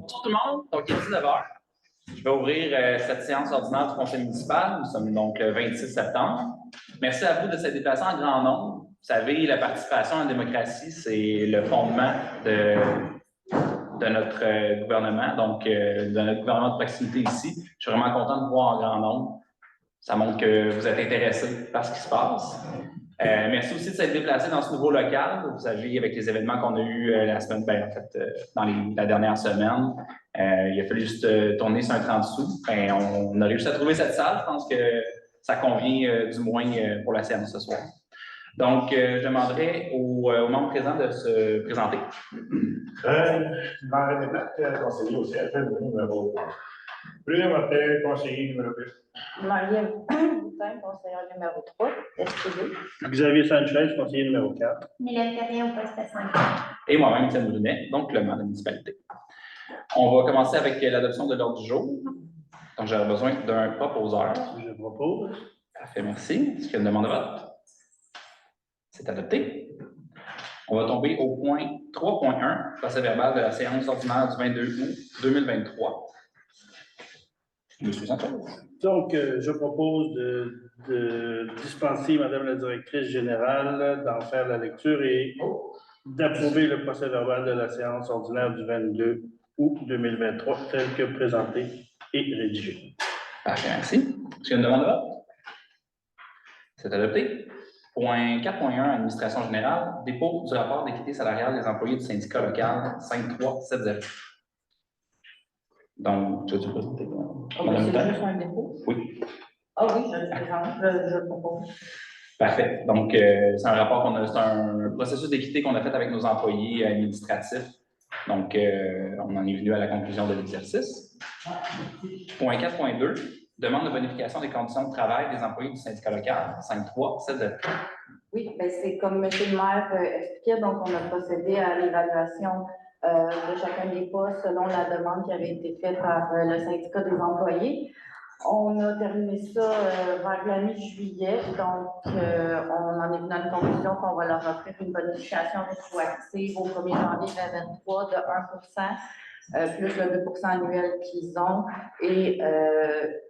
Bonjour tout le monde, donc il est 19 h. Je vais ouvrir cette séance ordinaire du conseil municipal. Nous sommes donc le 26 septembre. Merci à vous de s'être déplacés en grand nombre. Vous savez, la participation à la démocratie, c'est le fondement de notre gouvernement, donc de notre gouvernement de proximité ici. Je suis vraiment content de vous voir en grand nombre. Ça montre que vous êtes intéressés par ce qui se passe. Merci aussi de s'être déplacé dans ce nouveau local. Vous savez, avec les événements qu'on a eus la semaine, dans la dernière semaine, il a fallu juste tourner sur un 30 sous. On a réussi à trouver cette salle. Je pense que ça convient du moins pour la séance ce soir. Donc, je demanderai aux membres présents de se présenter. Marie Desplates, conseiller au siège, numéro 1. Bruno Martel, conseiller numéro 2. Marie-Ève Boutin, conseillère numéro 3, SPV. Xavier Sanchez, conseiller numéro 4. Mylène Carrier au poste 5. Et moi-même, Étienne Brunet, donc le maire de la municipalité. On va commencer avec l'adoption de l'ordre du jour. Donc, j'aurai besoin d'un proposeur. Je propose. Parfait, merci. Est-ce qu'il y a une demande de vote? C'est adopté. On va tomber au point 3.1, procès-verbal de la séance ordinaire du 22 août 2023. Monsieur Sanchez. Donc, je propose de dispenser Madame la directrice générale d'en faire la lecture et d'approuver le procès-verbal de la séance ordinaire du 22 août 2023 tel que présenté et rédigé. Parfait, merci. Est-ce qu'il y a une demande de vote? C'est adopté. Point 4.1, administration générale, dépôt du rapport d'équité salariale des employés du syndicat local 5370. Donc, tu veux présenter? C'est juste un dépôt? Oui. Ah oui, je le présente, je le propose. Parfait. Donc, c'est un rapport c'est un processus d'équité qu'on a fait avec nos employés administratifs. Donc, on en est venu à la conclusion de l'exercice. Point 4.2, demande de bonification des conditions de travail des employés du syndicat local 5370. Oui, bien, c'est comme M. le maire expliquait, donc on a procédé à l'évaluation de chacun des postes selon la demande qui avait été faite par le syndicat des employés. On a terminé ça vers la mi-juillet, donc on en est venu à une conclusion qu'on va leur offrir une bonification rétroactive au 1er janvier 2023 de 1 plus le 2 annuel qu'ils ont et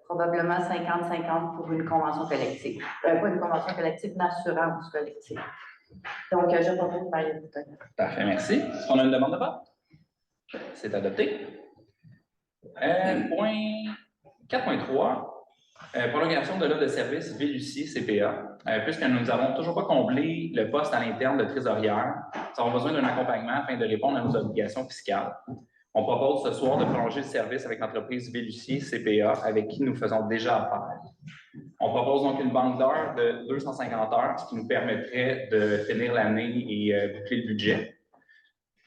probablement 50-50 pour une convention collective. Pas une convention collective, une assurance collective. Donc, je propose Marie-Ève Boutin. Parfait, merci. Est-ce qu'on a une demande de vote? C'est adopté. Point 4.3, prolongation de l'offre de service Vélucie CPA. Puisque nous n'avons toujours pas comblé le poste à l'interne de trésorière, nous avons besoin d'un accompagnement afin de répondre à nos obligations fiscales. On propose ce soir de prolonger le service avec l'entreprise Vélucie CPA, avec qui nous faisons déjà affaire. On propose donc une banque d'heures de 250 heures, ce qui nous permettrait de finir l'année et boucler le budget,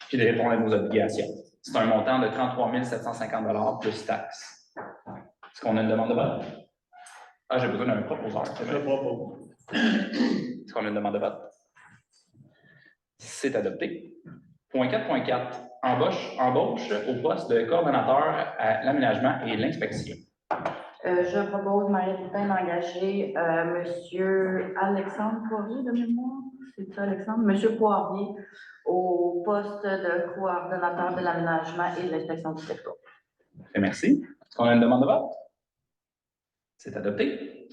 puis de répondre à nos obligations. C'est un montant de 33 750 plus taxes. Est-ce qu'on a une demande de vote? Ah, j'ai besoin d'un proposeur. Je propose. Est-ce qu'on a une demande de vote? C'est adopté. Point 4.4, embauche au poste de coordonnateur à l'aménagement et l'inspection. Je propose Marie-Ève Boutin d'engager M. Alexandre Poirier de mémoire. C'est ça, Alexandre? M. Poirier au poste de coordonnateur de l'aménagement et de l'inspection du territoire. Merci. Est-ce qu'on a une demande de vote? C'est adopté.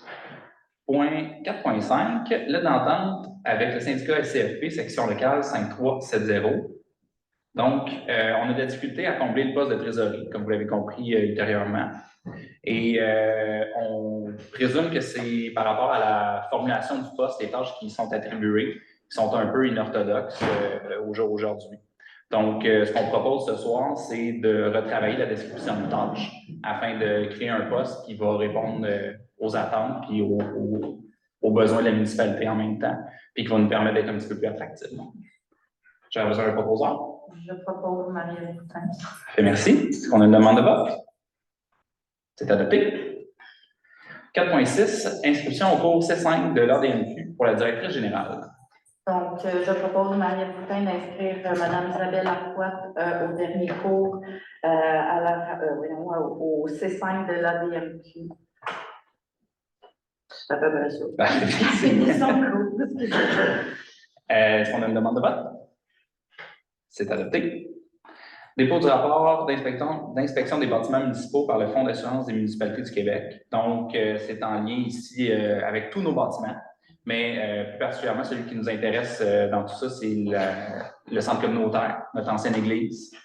Point 4.5, lettre d'entente avec le syndicat SCFP, section locale 5370. Donc, on a de la difficulté à combler le poste de trésorerie, comme vous l'avez compris ultérieurement. Et on présume que c'est par rapport à la formulation du poste, les tâches qui sont attribuées, qui sont un peu inorthodoxes au jour aujourd'hui. Donc, ce qu'on propose ce soir, c'est de retravailler la description de tâches afin de créer un poste qui va répondre aux attentes et aux besoins de la municipalité en même temps, puis qui va nous permettre d'être un petit peu plus attractif. J'aurais besoin d'un proposeur. Je propose Marie-Ève Boutin. Merci. Est-ce qu'on a une demande de vote? C'est adopté. 4.6, inscription au cours C5 de l'ADMQ pour la directrice générale. Donc, je propose Marie-Ève Boutin d'inscrire Mme Isabelle Arquette au dernier cours au C5 de l'ADMQ. C'est à peu près ça. Est-ce qu'on a une demande de vote? C'est adopté. Dépôt du rapport d'inspection des bâtiments municipaux par le Fonds d'assurance des municipalités du Québec. Donc, c'est en lien ici avec tous nos bâtiments, mais plus particulièrement celui qui nous intéresse dans tout ça, c'est le centre communautaire, notre ancienne église.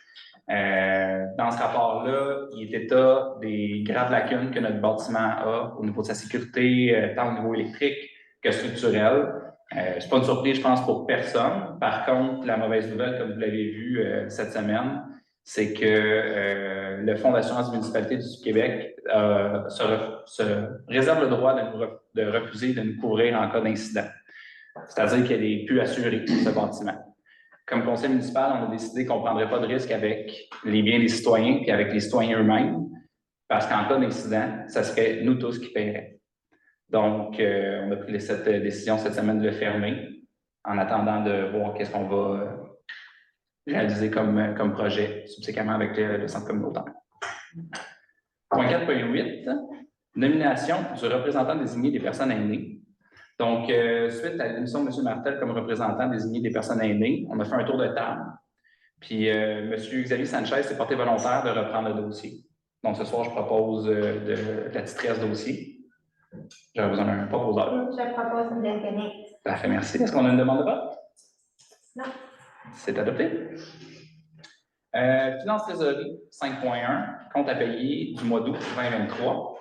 Dans ce rapport-là, il est état des graves lacunes que notre bâtiment a au niveau de sa sécurité, tant au niveau électrique que structurel. C'est pas une surprise, je pense, pour personne. Par contre, la mauvaise nouvelle, comme vous l'avez vu cette semaine, c'est que le Fonds d'assurance des municipalités du Québec se réserve le droit de refuser de nous couvrir en cas d'incident. C'est-à-dire qu'elle n'est plus assurée, ce bâtiment. Comme conseil municipal, on a décidé qu'on ne prendrait pas de risque avec les biens des citoyens et avec les citoyens eux-mêmes, parce qu'en cas d'incident, ça serait nous tous qui paieraient. Donc, on a pris cette décision cette semaine de le fermer en attendant de voir qu'est-ce qu'on va réaliser comme projet subséquemment avec le centre communautaire. Point 4.8, nomination du représentant désigné des personnes aînées. Donc, suite à l'émission de M. Martel comme représentant désigné des personnes aînées, on a fait un tour de table. Puis, M. Xavier Sanchez s'est porté volontaire de reprendre le dossier. Donc, ce soir, je propose de la titresse dossier. J'aurais besoin d'un proposeur. Je propose Mylène Kenny. Parfait, merci. Est-ce qu'on a une demande de vote? Non. C'est adopté. Finance trésorerie 5.1, compte à payer du mois d'août 2023.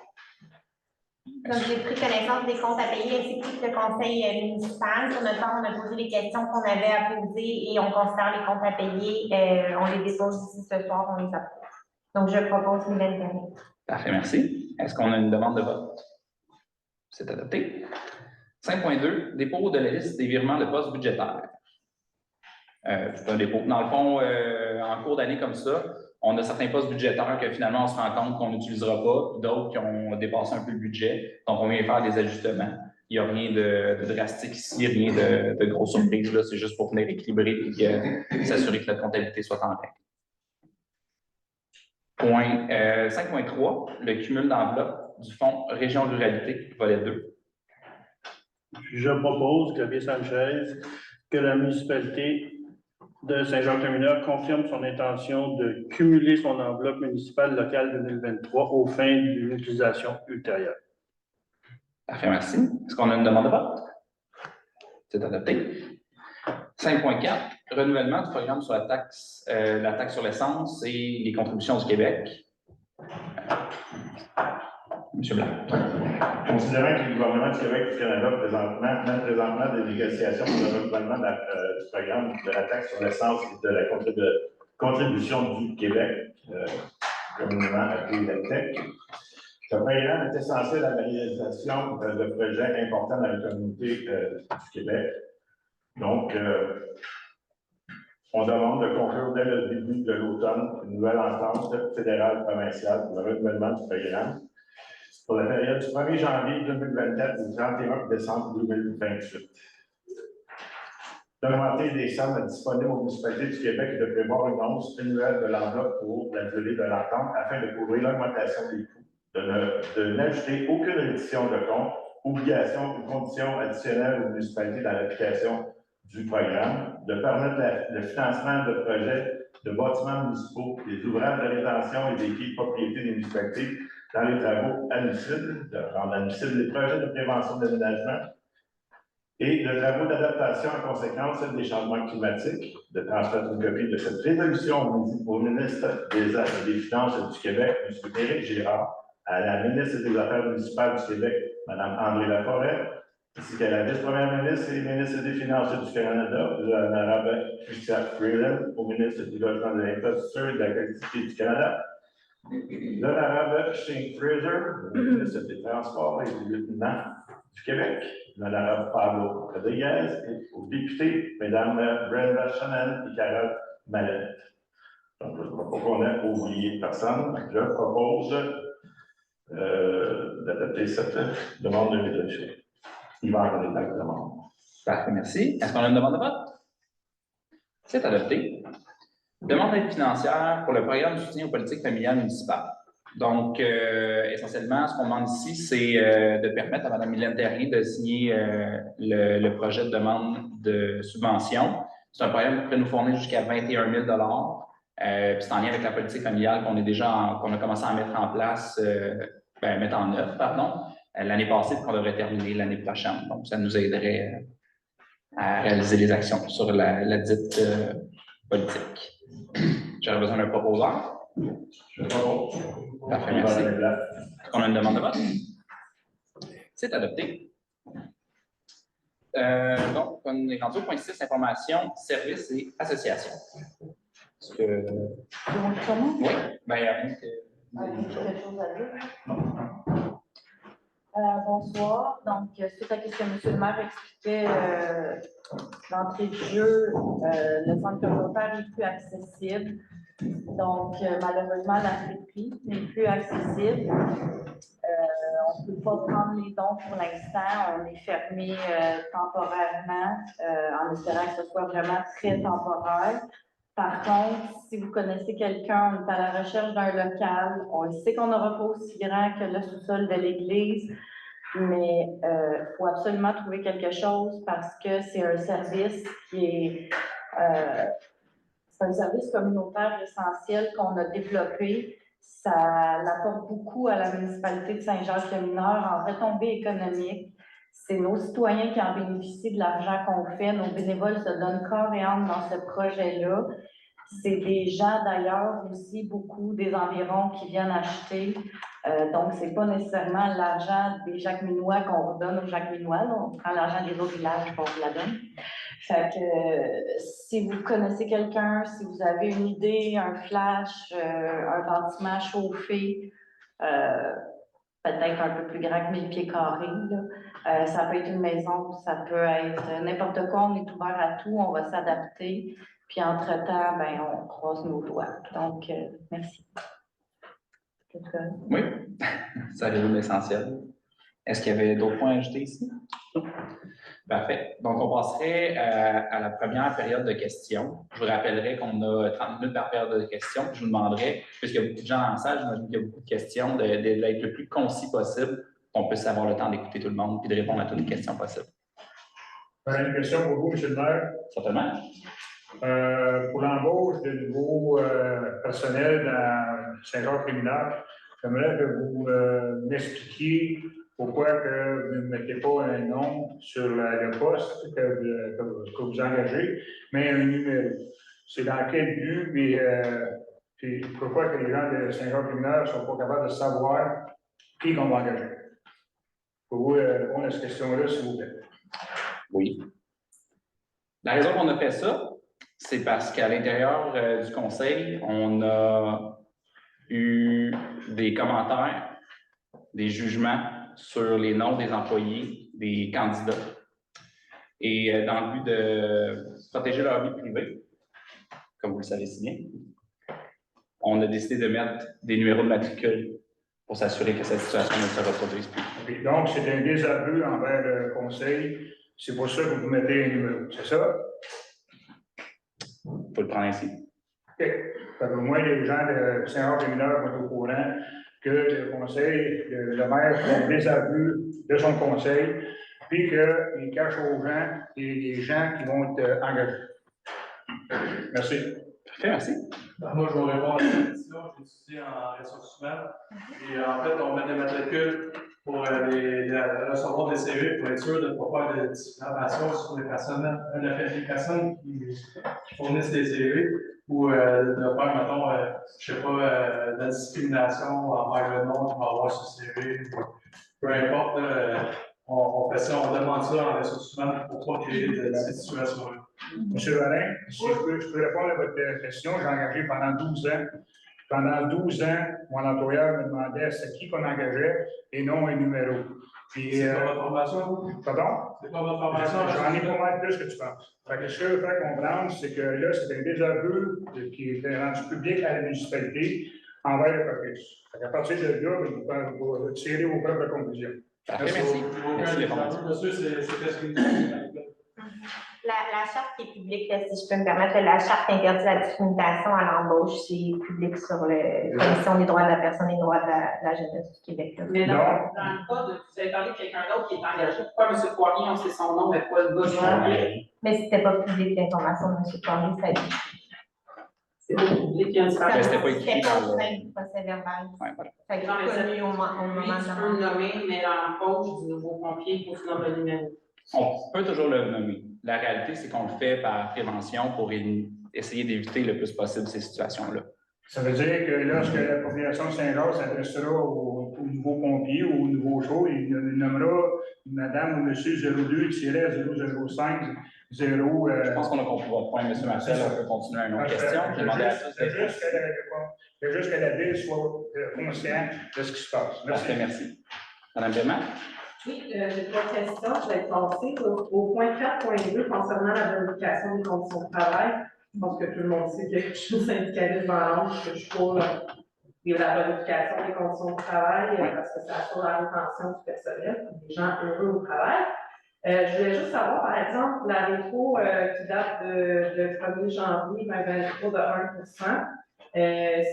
Donc, j'ai pris connaissance des comptes à payer ainsi que le conseil municipal. Sur notre part, on a posé les questions qu'on avait à poser et on considère les comptes à payer. On les dépose ici ce soir, on les approuve. Donc, je propose Mylène Kenny. Parfait, merci. Est-ce qu'on a une demande de vote? C'est adopté. 5.2, dépôt de la liste des virements de postes budgétaires. C'est un dépôt. Dans le fond, en cours d'année comme ça, on a certains postes budgétaires que finalement on se rend compte qu'on n'utilisera pas, d'autres qui ont dépassé un peu le budget. Donc, on vient faire des ajustements. Il n'y a rien de drastique ici, rien de grosse surprise. C'est juste pour venir équilibrer et s'assurer que la comptabilité soit en règle. Point 5.3, le cumul d'enveloppe du fonds Région Ruralité, volet 2. Je propose, Xavier Sanchez, que la municipalité de Saint-Jacques-le-Mineur confirme son intention de cumuler son enveloppe municipale locale 2023 aux fins d'une utilisation ultérieure. Parfait, merci. Est-ce qu'on a une demande de vote? C'est adopté. 5.4, renouvellement du programme sur la taxe sur l'essence et les contributions du Québec. Monsieur Blanc. Considérant que le gouvernement du Québec et du Canada mène présentement des négociations pour le renouvellement du programme de la taxe sur l'essence et de la contribution du Québec, communément appelé la TEC, ce programme est essentiel à la réalisation de projets importants dans la communauté du Québec. Donc, on demande de conclure dès le début de l'automne une nouvelle entente fédérale provinciale pour le renouvellement du programme pour la période du 1er janvier 2024 au 31 décembre 2028. D'augmenter les sommes disponibles aux municipalités du Québec et de prévoir une hausse annuelle de l'enveloppe pour la durée de l'entente afin de couvrir l'augmentation des coûts, de n'ajouter aucune réduction de compte, obligation ou condition additionnelle aux municipalités dans l'application du programme, de permettre le financement de projets de bâtiments municipaux, des ouvrages de rétention et des quais de propriété des municipalités dans les travaux admissibles, de rendre admissibles les projets de prévention d'aménagement et de travaux d'adaptation en conséquence des changements climatiques, de transmettre une copie de cette résolution au ministre des Finances du Québec, M. Éric Girard, à la ministre des Affaires municipales du Québec, Mme André Laforêt, ainsi qu'à la vice-première ministre et ministre des Finances du Canada, l'honorable Chrystia Freeland, au ministre du Logement, de l'Infrastructure et de la Collectivité du Canada, l'honorable Shane Fraser, le ministre des Transports et du Lieutenant du Québec, l'honorable Pablo Rodriguez, et aux députés, Mesdames Brenda Chanel et Carole Mallette. Donc, je ne crois pas qu'on ait oublié personne. Je propose d'adopter cette demande de résolution. Il va en détail de demande. Parfait, merci. Est-ce qu'on a une demande de vote? C'est adopté. Demande d'aide financière pour le programme de soutien aux politiques familiales municipales. Donc, essentiellement, ce qu'on demande ici, c'est de permettre à Mme Mylène Terrien de signer le projet de demande de subvention. C'est un programme qui pourrait nous fournir jusqu'à 21 000 $. Puis c'est en lien avec la politique familiale qu'on a commencé à mettre en place, mettre en œuvre, pardon, l'année passée, puis qu'on devrait terminer l'année prochaine. Donc, ça nous aiderait à réaliser les actions sur la dite politique. J'aurais besoin d'un proposeur. Je propose. Parfait, merci. Est-ce qu'on a une demande de vote? C'est adopté. Donc, on est rendu au point 6, information, services et associations. Est-ce que... Oui, bien, il y a rien quelque chose à dire. Bonsoir. Donc, suite à ce que M. le maire expliquait d'entrée de jeu, le centre communautaire n'est plus accessible. Donc, malheureusement, la friperie n'est plus accessible. On ne peut pas prendre les dons pour l'instant. On est fermé temporairement en espérant que ce soit vraiment très temporaire. Par contre, si vous connaissez quelqu'un, on est à la recherche d'un local. On sait qu'on n'aura pas aussi grand que le sous-sol de l'église, mais il faut absolument trouver quelque chose parce que c'est un service qui est c'est un service communautaire essentiel qu'on a développé. Ça apporte beaucoup à la municipalité de Saint-Jacques-le-Mineur en retombées économiques. C'est nos citoyens qui en bénéficient de l'argent qu'on fait. Nos bénévoles se donnent corps et âme dans ce projet-là. C'est des gens d'ailleurs aussi, beaucoup des environs qui viennent acheter. Donc, ce n'est pas nécessairement l'argent des Jacques-Minois qu'on redonne aux Jacques-Minois. On prend l'argent des autres villages qu'on vous la donne. Fait que si vous connaissez quelqu'un, si vous avez une idée, un flash, un bâtiment chauffé, peut-être un peu plus grand que 1000 pieds carrés, là. Ça peut être une maison, ça peut être n'importe quoi, on est ouvert à tout, on va s'adapter. Puis entre-temps, ben, on croise nos doigts. Donc, merci. Oui, ça résume l'essentiel. Est-ce qu'il y avait d'autres points à ajouter ici? Parfait. Donc, on passerait à la première période de questions. Je vous rappellerai qu'on a 30 minutes par période de questions. Je vous demanderai, puisqu'il y a beaucoup de gens en salle, j'imagine qu'il y a beaucoup de questions, d'être le plus concis possible, qu'on puisse avoir le temps d'écouter tout le monde et de répondre à toutes les questions possibles. Une question pour vous, M. le maire. Certainement. Pour l'embauche de nouveaux personnel dans Saint-Jacques-le-Mineur, j'aimerais que vous m'expliquiez pourquoi que vous ne mettez pas un nom sur le poste que vous engagez, mais un numéro. C'est dans quel but puis pourquoi que les gens de Saint-Jacques-le-Mineur ne sont pas capables de savoir qui on va engager? Pour vous répondre à cette question-là, s'il vous plaît. Oui. La raison qu'on a fait ça, c'est parce qu'à l'intérieur du conseil, on a eu des commentaires, des jugements sur les noms des employés, des candidats. Et dans le but de protéger leur vie privée, comme vous le savez si bien, on a décidé de mettre des numéros de matricule pour s'assurer que cette situation ne se reproduise plus. Okay. Donc, c'est un désaveu envers le conseil. C'est pour ça que vous mettez un numéro, c'est ça? Il faut le prendre ainsi. OK. Au moins, les gens de Saint-Jacques-le-Mineur vont être au courant que le conseil, le maire fait un désaveu de son conseil, puis qu'il cache aux gens les gens qui vont être engagés. Merci. Parfait, merci. Moi, je vais répondre à la question. J'étudie en ressources humaines. Et en fait, on met des matricules pour recevoir des CV pour être sûr de ne pas faire de discrimination sur les personnes, les personnes qui fournissent des CV ou de faire, mettons, je ne sais pas, de la discrimination envers le nom qu'on va avoir sur CV. Peu importe, on fait ça, on demande ça en ressources humaines pour pas créer de cette situation-là. M. Valin, si je peux répondre à votre question, j'ai engagé pendant 12 ans. Pendant 12 ans, mon employeur me demandait c'est qui qu'on engageait et non un numéro. C'est pas votre formation? Pardon? C'est pas votre formation? J'en ai pas mal plus que tu penses. Fait que ce que je veux faire comprendre, c'est que là, c'est un désaveu qui est rendu public à la municipalité envers le caucus. À partir de là, vous tirez vos propres conclusions. Parfait, merci. Monsieur, c'est qu'est-ce que vous La charte qui est publique, là, si je peux me permettre, la charte qui interdit la discrimination à l'embauche, c'est public sur la Commission des droits de la personne et des droits de la jeunesse du Québec. Là. Mais dans le cas de, vous avez parlé de quelqu'un d'autre qui est engagé, pourquoi M. Poirier, on sait son nom, mais pas le gars? Mais c'était pas public l'information de M. Poirier, ça dit. C'est au public, il y a une Mais c'était pas écrit C'était pas dans au le- sein du procès verbal. Ouais, voilà. Ça a été Non, mais ça- connu au moment Lui, de tu la peux le nommer, mais dans la poche du nouveau pompier, il faut que tu nommes le numéro. On peut toujours le nommer. La réalité, c'est qu'on le fait par prévention pour essayer d'éviter le plus possible ces situations-là. Ça veut dire que lorsque la population de Saint-Georges s'adressera au nouveau pompier ou au nouveau show, il nommera Madame ou Monsieur 02-005 0. Je pense qu'on a compris votre point, M. Martel. On peut continuer à une autre question. J'ai demandé à tous d'être juste que la ville soit consciente de ce qui se passe. Parfait, merci. Madame Béman? Oui, j'ai 3 questions. Je vais passer au point 4.2 concernant la vérification des conditions de travail. Je pense que tout le monde sait que je suis syndicaliste dans l'ombre, que je suis pour la vérification des conditions de travail parce que ça assure la rétention du personnel, des gens heureux au travail. Je voulais juste savoir, par exemple, la rétro qui date de 1er janvier 2023 de 1%.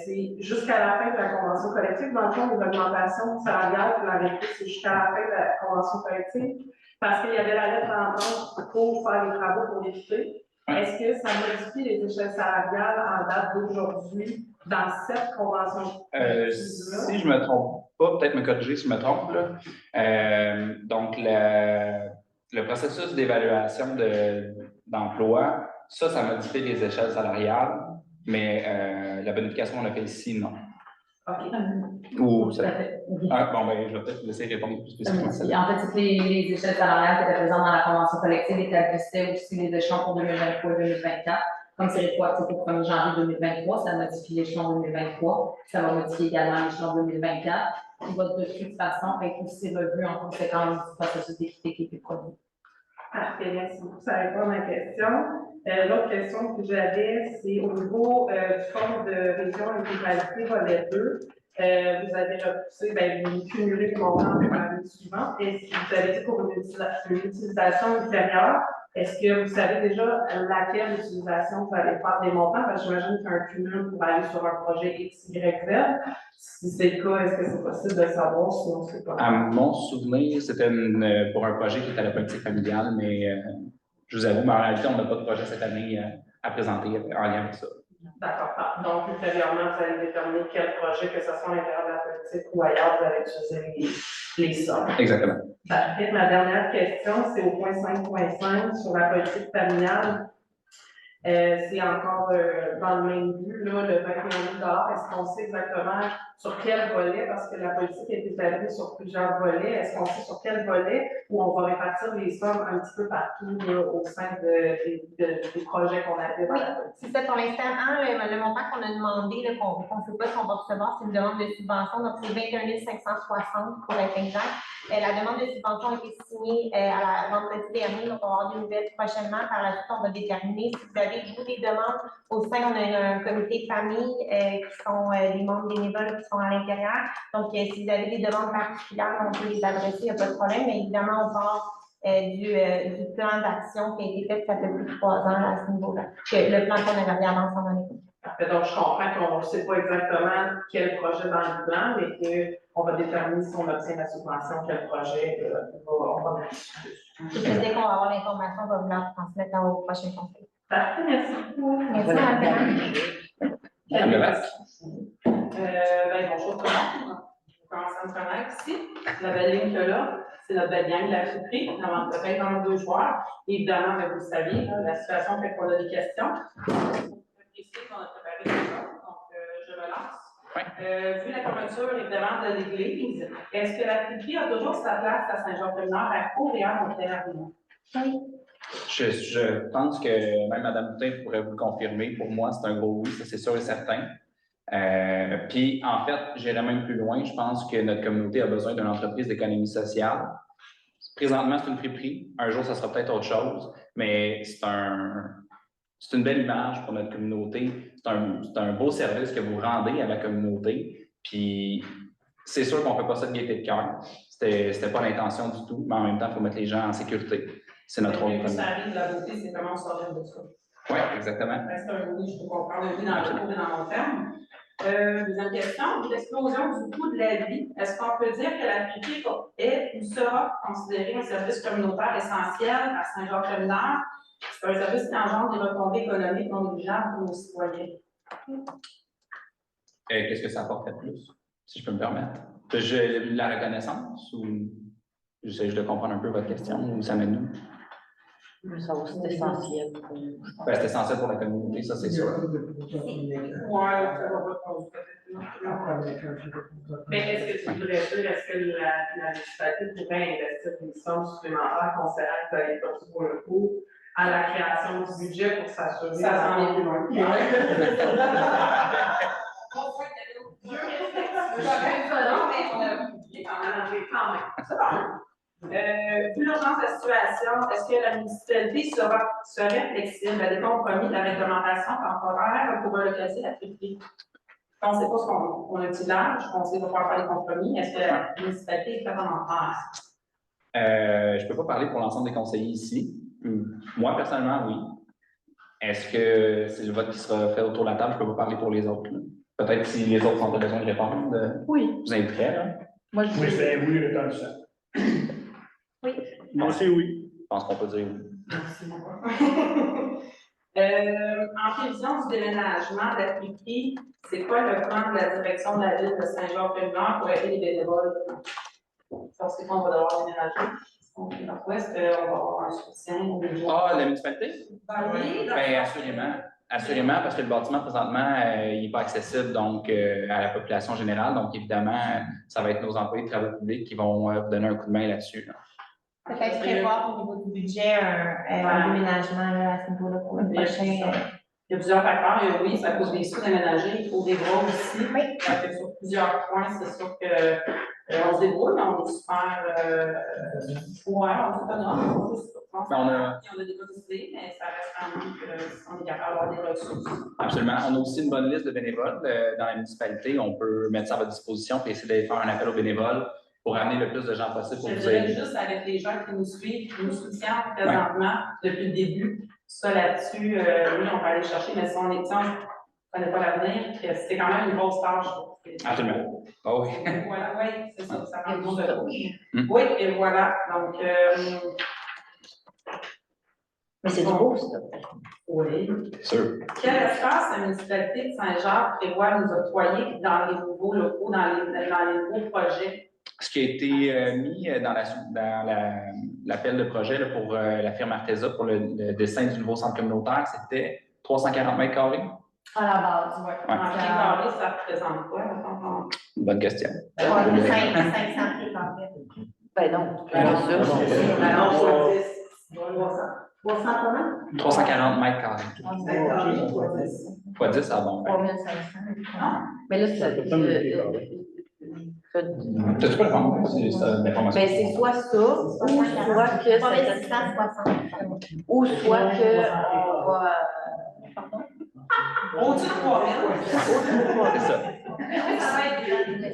C'est jusqu'à la fin de la convention collective. Dans le fond, les augmentations salariales pour la rétro, c'est jusqu'à la fin de la convention collective parce qu'il y avait la lettre d'entente pour faire les travaux pour l'équité. Est-ce que ça modifie les échelles salariales en date d'aujourd'hui dans cette convention collective-là? Si je ne me trompe pas, peut-être me corriger si je me trompe, là. Donc, le processus d'évaluation d'emploi, ça modifie les échelles salariales, mais la bonification qu'on a fait ici, non. OK. Ou Tout à fait. Oui. bon, ben, je vais peut-être vous laisser répondre plus spécifiquement. En fait, c'est que les échelles salariales qui étaient présentes dans la convention collective établissaient aussi les échelons pour 2023 et 2024. Comme c'est rétroactif au 1er janvier 2023, ça modifie l'échelon 2023. Ça va modifier également l'échelon 2024. Qui va de toute façon être aussi revu en conséquence du processus d'équité qui est produit. Parfait, merci beaucoup. Ça répond à ma question. L'autre question que j'avais, c'est au niveau du fonds de région intégralité volet 2. Vous avez repoussé, vous cumulez les montants pour l'année suivante. Et si vous avez dit pour une utilisation ultérieure, est-ce que vous savez déjà laquelle utilisation vous allez faire des montants? Parce que j'imagine qu'il y a un cumul pour aller sur un projet X, Y, Z. Si c'est le cas, est-ce que c'est possible de savoir si on ne sait pas? À mon souvenir, c'était pour un projet qui était à la politique familiale, mais je vous avoue, mais en réalité, on n'a pas de projet cette année à présenter en lien avec ça. D'accord. Donc, ultérieurement, vous allez déterminer quel projet, que ce soit à l'intérieur de la politique ou ailleurs, vous allez utiliser les sommes. Exactement. Parfait. Ma dernière question, c'est au point 5.5 sur la politique familiale. C'est encore dans le même but, là, le 21 000 $. Est-ce qu'on sait exactement sur quel volet, parce que la politique est établie sur plusieurs volets, est-ce qu'on sait sur quel volet où on va répartir les sommes un petit peu partout là, au sein des projets qu'on avait dans la politique? C'est ça, pour l'instant, le montant qu'on a demandé, qu'on ne sait pas si on va recevoir, c'est une demande de subvention, donc c'est 21 560 pour être exact. La demande de subvention a été signée à la vendredi dernier, donc on va avoir des nouvelles prochainement. Par la suite, on va déterminer si vous avez vous des demandes. Au sein, on a un comité de famille qui sont des membres bénévoles qui sont à l'intérieur. Donc, si vous avez des demandes particulières, on peut les adresser, il n'y a pas de problème. Mais évidemment, on part du plan d'action qui a été fait ça fait plus de 3 ans là, à ce niveau-là. Le plan qu'on avait avance en année. Parfait. Donc, je comprends qu'on ne sait pas exactement quel projet dans le plan, mais qu'on va déterminer si on obtient la subvention, quel projet on va mettre. Dès qu'on va avoir l'information, on va vous la transmettre au prochain conseil. Parfait, merci beaucoup. Merci, Mme Madame Levac. Bonjour tout le monde. Vous commencez à me connaître ici. La belle ligne qu'il y a là, c'est notre belle gang de la friperie. On a peut-être 22 joueurs. Évidemment, vous le saviez, la situation fait qu'on a des questions. On a préparé des choses, donc je me lance. Vu la fermeture, évidemment, de l'église, est-ce que la friperie a toujours sa place à Saint-Jean-de-Nord à court et à long terme? Oui. Je pense que même Mme Boutin pourrait vous le confirmer. Pour moi, c'est un gros oui, ça c'est sûr et certain. Puis, en fait, j'irais même plus loin. Je pense que notre communauté a besoin d'une entreprise d'économie sociale. Présentement, c'est une friperie. Un jour, ça sera peut-être autre chose, mais c'est une belle image pour notre communauté. C'est un beau service que vous rendez à la communauté. Puis, c'est sûr qu'on ne fait pas ça de gaieté de cœur. C'était pas l'intention du tout, mais en même temps, il faut mettre les gens en sécurité. C'est notre rôle. Le service de la beauté, c'est comment on s'organise de ça. Oui, exactement. C'est un oui, je peux comprendre un oui dans le court et dans le long terme. Deuxième question, l'explosion du coût de la vie. Est-ce qu'on peut dire que la friperie est ou sera considérée un service communautaire essentiel à Saint-Jean-de-Nord? C'est un service qui engendre des retombées économiques non négligeables pour nos citoyens. Qu'est-ce que ça apporte de plus, si je peux me permettre? La reconnaissance ou j'essaie de comprendre un peu votre question ou ça mène où? Ça va, c'est essentiel. Ben, c'est essentiel pour la communauté, ça c'est sûr. Mais est-ce que tu voudrais dire, est-ce que la municipalité pourrait investir une somme supplémentaire considérant que ça a été perçu pour le coup à la création du budget pour s'assurer? Ça s'en est plus loin. Vu l'urgence de la situation, est-ce que la municipalité serait flexible à des compromis de la réglementation temporaire pour relocaler la friperie? On ne sait pas ce qu'on a du large, on sait pas faire des compromis. Est-ce que la municipalité est prête à en faire? Je ne peux pas parler pour l'ensemble des conseillers ici. Moi, personnellement, oui. Est-ce que c'est le vote qui sera fait autour de la table? Je ne peux pas parler pour les autres. Peut-être si les autres ont besoin de répondre, Oui. vous inviterai. Moi, je Oui, c'est oui, le temps du sang. Moi aussi, oui. Je pense qu'on peut dire oui. Merci beaucoup. En prévision du déménagement de la friperie, c'est quoi le plan de la direction de la ville de Saint-Jean-Prévenant pour aider les bénévoles? Parce qu'on va devoir déménager. Est-ce qu'on va avoir un soutien aux bénévoles? Ah, la municipalité? Oui. Bien, assurément. Assurément, parce que le bâtiment, présentement, il n'est pas accessible donc, à la population générale. Donc, évidemment, ça va être nos employés de travaux publics qui vont vous donner un coup de main là-dessus. Peut-être prévoir au niveau du budget un déménagement là, à ce niveau-là pour le prochain. Il y a plusieurs facteurs. Oui, ça coûte des sous d'aménager, il faut des bras aussi. Oui. Sur plusieurs points, c'est sûr que on se débrouille, mais on est super on est autonome. On a des bonnes idées, mais ça reste quand même qu'on est capable d'avoir des ressources. Absolument. On a aussi une bonne liste de bénévoles dans la municipalité. On peut mettre ça à votre disposition et essayer de faire un appel aux bénévoles pour amener le plus de gens possible pour Je vous dirais aider. juste avec les gens qui nous suivent, qui nous soutiennent présentement depuis le début. Ça là-dessus, oui, on va aller chercher, mais si on est temps, on ne connaît pas l'avenir, c'est quand même une grosse tâche. Absolument. Oh oui. Voilà, oui, c'est ça, ça prend beaucoup de temps. Mm. Oui, et voilà, donc. Mais c'est du beau, ça. Oui. Sûr. Quel espace la municipalité de Saint-Jean prévoit nous octroyer dans les nouveaux locaux, dans les nouveaux projets? Ce qui a été mis dans l'appel de projet là, pour la firme Artesa pour le dessin du nouveau centre communautaire, c'était 340 mètres carrés. À la base, oui. Ouais. En pieds carrés, ça représente quoi? Bonne question. 500 pieds en fait. Ben non, Ben non, c'est sûr. non, 340 mètres carrés. Fois 10, ça va bon. 3500. Mais là, c'est. T'as-tu pas le prendre? C'est ça, l'information. Ben, c'est soit ça, ou soit que on va. Au-dessus de 3000. C'est ça.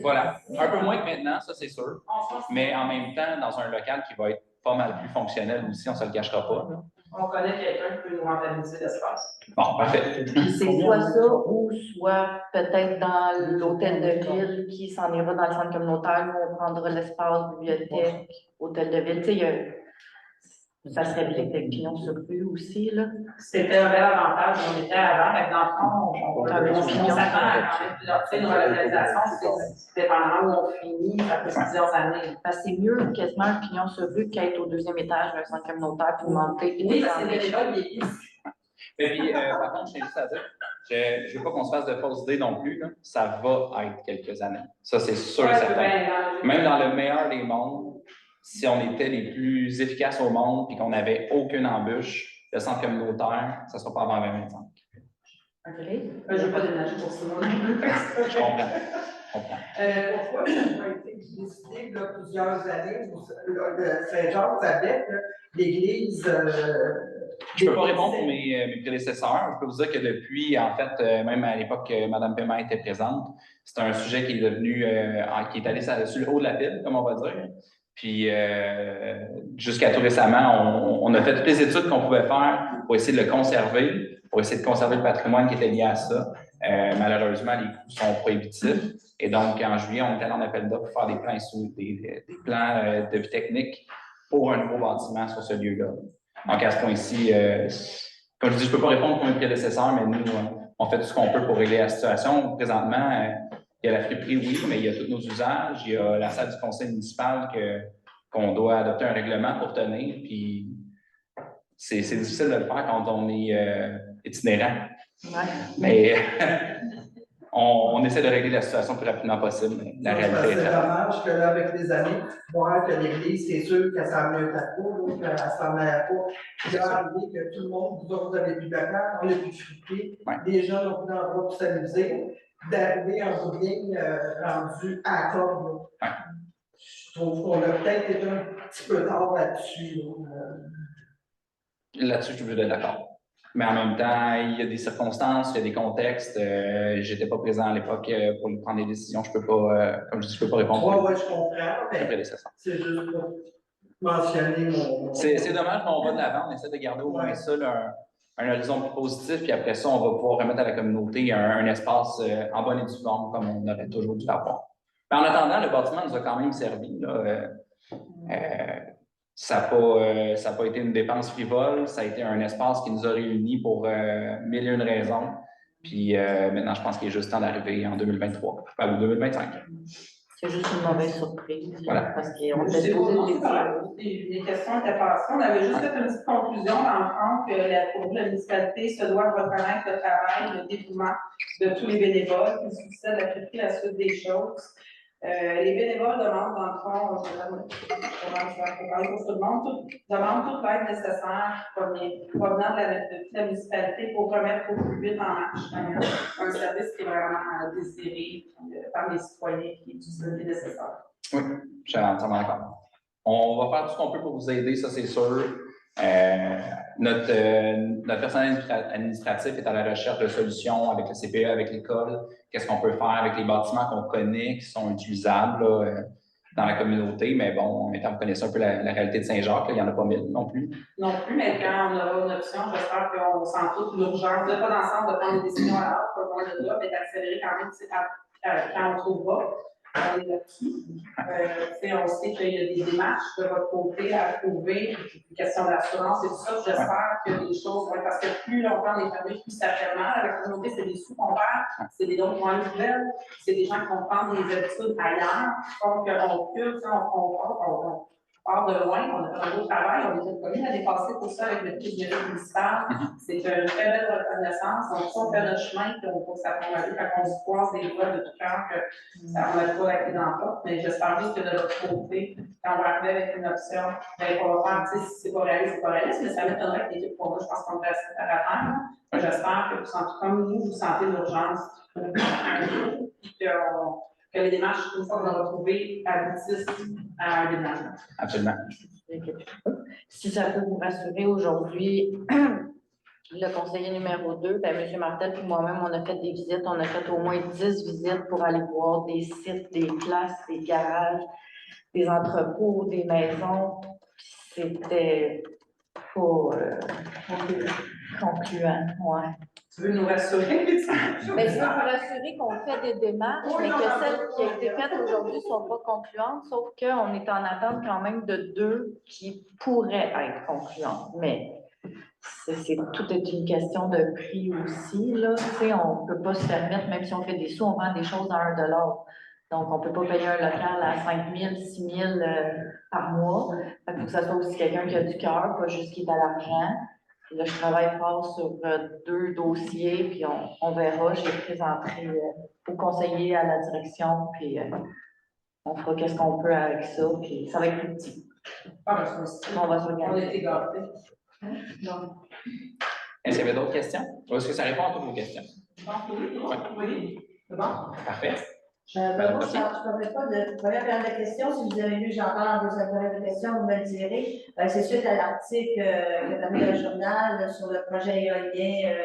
Voilà. Un peu moins que maintenant, ça c'est sûr. Mais en même temps, dans un local qui va être pas mal plus fonctionnel aussi, on ne se le cachera pas. On connaît quelqu'un qui peut nous rentabiliser l'espace. Bon, parfait. C'est soit ça, ou soit peut-être dans l'hôtel de ville qui s'en ira dans le centre communautaire, où on prendra l'espace bibliothèque, hôtel de ville. Tu sais, ça serait bien avec pignon sur rue aussi, là. C'était un bel avantage, on était avant, mais dans le fond, on s'attend à quand même une relocalisation, c'est dépendamment où on finit, ça fait plusieurs années. Parce que c'est mieux quasiment un pignon sur rue qu'être au deuxième étage d'un centre communautaire puis monter. Oui, parce que c'est bénévole, il est Et puis, par contre, je tiens juste à dire, je ne veux pas qu'on se fasse de fausses idées non plus. Là. Ça va être quelques années. Ça, c'est sûr et certain. Même dans le meilleur des mondes, si on était les plus efficaces au monde et qu'on n'avait aucune embûche, le centre communautaire, ça ne sera pas avant 2025. OK. Je ne veux pas déménager pour 6 mois. Je comprends. Pourquoi ça n'a pas été décidé là, plusieurs années où Saint-Georges avait l'église. Je ne peux pas répondre pour mes prédécesseurs. Je peux vous dire que depuis, en fait, même à l'époque que Mme Paiement était présente, c'est un sujet qui est devenu, qui est allé sur le haut de la pile, comme on va dire. Puis, jusqu'à tout récemment, on a fait toutes les études qu'on pouvait faire pour essayer de le conserver, pour essayer de conserver le patrimoine qui était lié à ça. Malheureusement, les coûts sont prohibitifs. Et donc, en juillet, on était en appel d'offres pour faire des plans, des plans de vie technique pour un nouveau bâtiment sur ce lieu-là. Donc, à ce point-ci, comme je dis, je ne peux pas répondre pour mes prédécesseurs, mais nous, on fait tout ce qu'on peut pour régler la situation. Présentement, il y a la friperie, oui, mais il y a tous nos usages. Il y a la salle du conseil municipal qu'on doit adopter un règlement pour tenir. Puis c'est difficile de le faire quand on est itinérant. Ouais. Mais on essaie de régler la situation le plus rapidement possible. La réalité est C'est très dommage que là, avec les années, voir que l'Église, c'est sûr qu'elle s'en met à peau, qu'elle s'en met à peau. Il est arrivé que tout le monde, vous autres, vous avez plus de vacances, on n'a plus de friperie, les gens n'ont plus d'endroit pour s'amuser, d'arriver en bout de ligne rendu à la corde. Je trouve qu'on a peut-être été un petit peu tard là-dessus. Là-dessus, je suis obligé d'être d'accord. Mais en même temps, il y a des circonstances, il y a des contextes. J'étais pas présent à l'époque pour prendre des décisions. Je peux pas, comme je dis, je peux pas répondre. Oui, je comprends, mais c'est juste pour mentionner mon... C'est dommage, mais on va de l'avant. On essaie de garder au moins ça, là, un horizon plus positif. Puis après ça, on va pouvoir remettre à la communauté un espace en bonne et due forme, comme on aurait toujours dû avoir. Mais en attendant, le bâtiment nous a quand même servi. Là, ça n'a pas été une dépense frivole, ça a été un espace qui nous a réunis pour mille et une raisons. Puis maintenant, je pense qu'il est juste temps d'arriver en 2023, ou 2025. C'est juste une mauvaise surprise. Voilà. Parce qu'on Je sais était posé pas, les questions étaient passées. On avait juste fait une petite conclusion dans le fond que pour la municipalité se doit reconnaître le travail, le dévouement de tous les bénévoles qui succèdent à la suite des choses. Les bénévoles demandent, dans le fond, demandent toute l'aide nécessaire provenant de la municipalité pour remettre au plus vite en marche un service qui est vraiment désiré par les citoyens qui utilisent le nécessaire. Oui, je suis entièrement d'accord. On va faire tout ce qu'on peut pour vous aider, ça c'est sûr. Notre personnel administratif est à la recherche de solutions avec le CPE, avec l'école. Qu'est-ce qu'on peut faire avec les bâtiments qu'on connaît, qui sont utilisables là, dans la communauté. Mais bon, étant vous connaissez un peu la réalité de Saint-Jacques, il n'y en a pas mille non plus. Non plus, mais quand on aura une option, j'espère qu'on sent toute l'urgence, pas dans le sens de prendre des décisions à l'heure, comme on est là, mais d'accélérer quand même quand on trouvera. On est là-dessus. On sait qu'il y a des démarches de votre côté à trouver, une question d'assurance et tout ça. J'espère que les choses vont parce que plus longtemps on est fermé, plus ça fait mal. Avec la communauté, c'est des sous qu'on perd, c'est des dons qui vont aller nouvelles, c'est des gens qui vont prendre des habitudes ailleurs. Donc, on recule, on part de loin, on a fait un beau travail, on est une commune à dépasser tout ça avec le prix du municipal. C'est une très belle reconnaissance. Donc, si on fait notre chemin, puis on faut que ça prenne quand on se croise des doigts de tout cœur, que ça ne va pas la clé dans la porte. Mais j'espère juste que de l'autre côté, quand on va arriver avec une option, on va faire, tu sais, si c'est pas réaliste, c'est pas réaliste, mais ça m'étonnerait que l'équipe pour nous, je pense qu'on va rester à la terre. J'espère que vous sentez, comme vous sentez l'urgence, que les démarches, une fois qu'on a retrouvé, aboutissent à un déménagement. Absolument. Si ça peut vous rassurer, aujourd'hui, le conseiller numéro 2, M. Martel et moi-même, on a fait des visites. On a fait au moins 10 visites pour aller voir des sites, des places, des garages, des entrepôts, des maisons. C'était pas concluant. Ouais. Tu veux nous rassurer? Mais je veux vous rassurer qu'on fait des démarches, mais que celles qui ont été faites aujourd'hui ne sont pas concluantes, sauf qu'on est en attente quand même de 2 qui pourraient être concluantes. Mais tout est une question de prix aussi. Là. On ne peut pas se permettre, même si on fait des sous, on vend des choses à 1 $. Donc, on ne peut pas payer un local à 5 000, 6 000 par mois. Il faut que ce soit aussi quelqu'un qui a du cœur, pas juste qui est à l'argent. Là, je travaille fort sur 2 dossiers, puis on verra. Je les présenterai au conseiller, à la direction, puis on fera qu'est-ce qu'on peut avec ça, puis ça va être plus petit. On va s'organiser. On était gâtés. Est-ce qu'il y avait d'autres questions? Ou est-ce que ça répond à toutes vos questions? Oui, c'est bon. Parfait. Je ne parlerai pas de première période de questions. Si vous avez vu, j'en parle en deuxième période de questions, vous me le direz. C'est suite à l'article que a mis le journal sur le projet éolien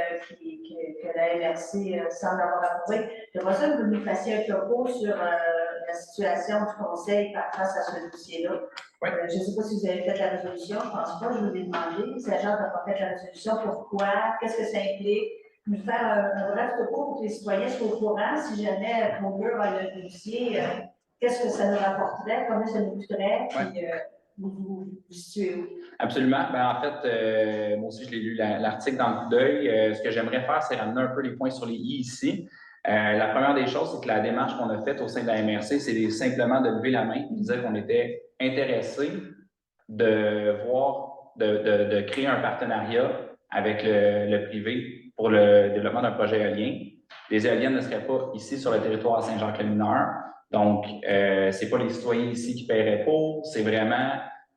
que la MRC semble avoir approuvé. J'aimerais ça que vous nous fassiez un topo sur la situation du Conseil face à ce dossier-là. Oui. Je ne sais pas si vous avez fait la résolution, je ne pense pas, je vous l'ai demandé. Si l'agence n'a pas fait la résolution, pourquoi? Qu'est-ce que ça implique? Nous faire un bref topo pour que les citoyens soient au courant. Si jamais Congur a le dossier, qu'est-ce que ça nous rapporterait, combien ça nous coûterait, puis vous situez où? Absolument. Ben, en fait, moi aussi, je l'ai lu l'article dans le coup d'œil. Ce que j'aimerais faire, c'est ramener un peu les points sur les i ici. La première des choses, c'est que la démarche qu'on a faite au sein de la MRC, c'est simplement de lever la main et de dire qu'on était intéressé de voir, de créer un partenariat avec le privé pour le développement d'un projet éolien. Les éoliennes ne seraient pas ici sur le territoire à Saint-Jacques-le-Mineur. Donc, ce n'est pas les citoyens ici qui paieraient pour, c'est vraiment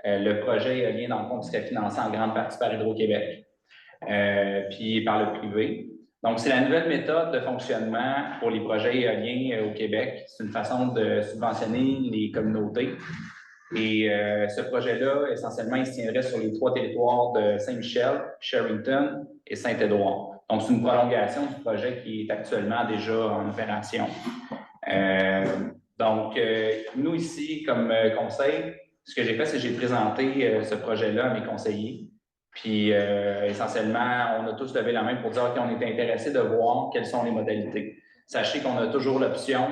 le projet éolien, dans le fond, qui serait financé en grande partie par Hydro-Québec, puis par le privé. Donc, c'est la nouvelle méthode de fonctionnement pour les projets éoliens au Québec. C'est une façon de subventionner les communautés. Et ce projet-là, essentiellement, il se tiendrait sur les 3 territoires de Saint-Michel, Sherrington et Saint-Édouard. Donc, c'est une prolongation du projet qui est actuellement déjà en opération. Nous ici, comme conseil, ce que j'ai fait, c'est que j'ai présenté ce projet-là à mes conseillers. Puis, essentiellement, on a tous levé la main pour dire qu'on était intéressés de voir quelles sont les modalités. Sachez qu'on a toujours l'option,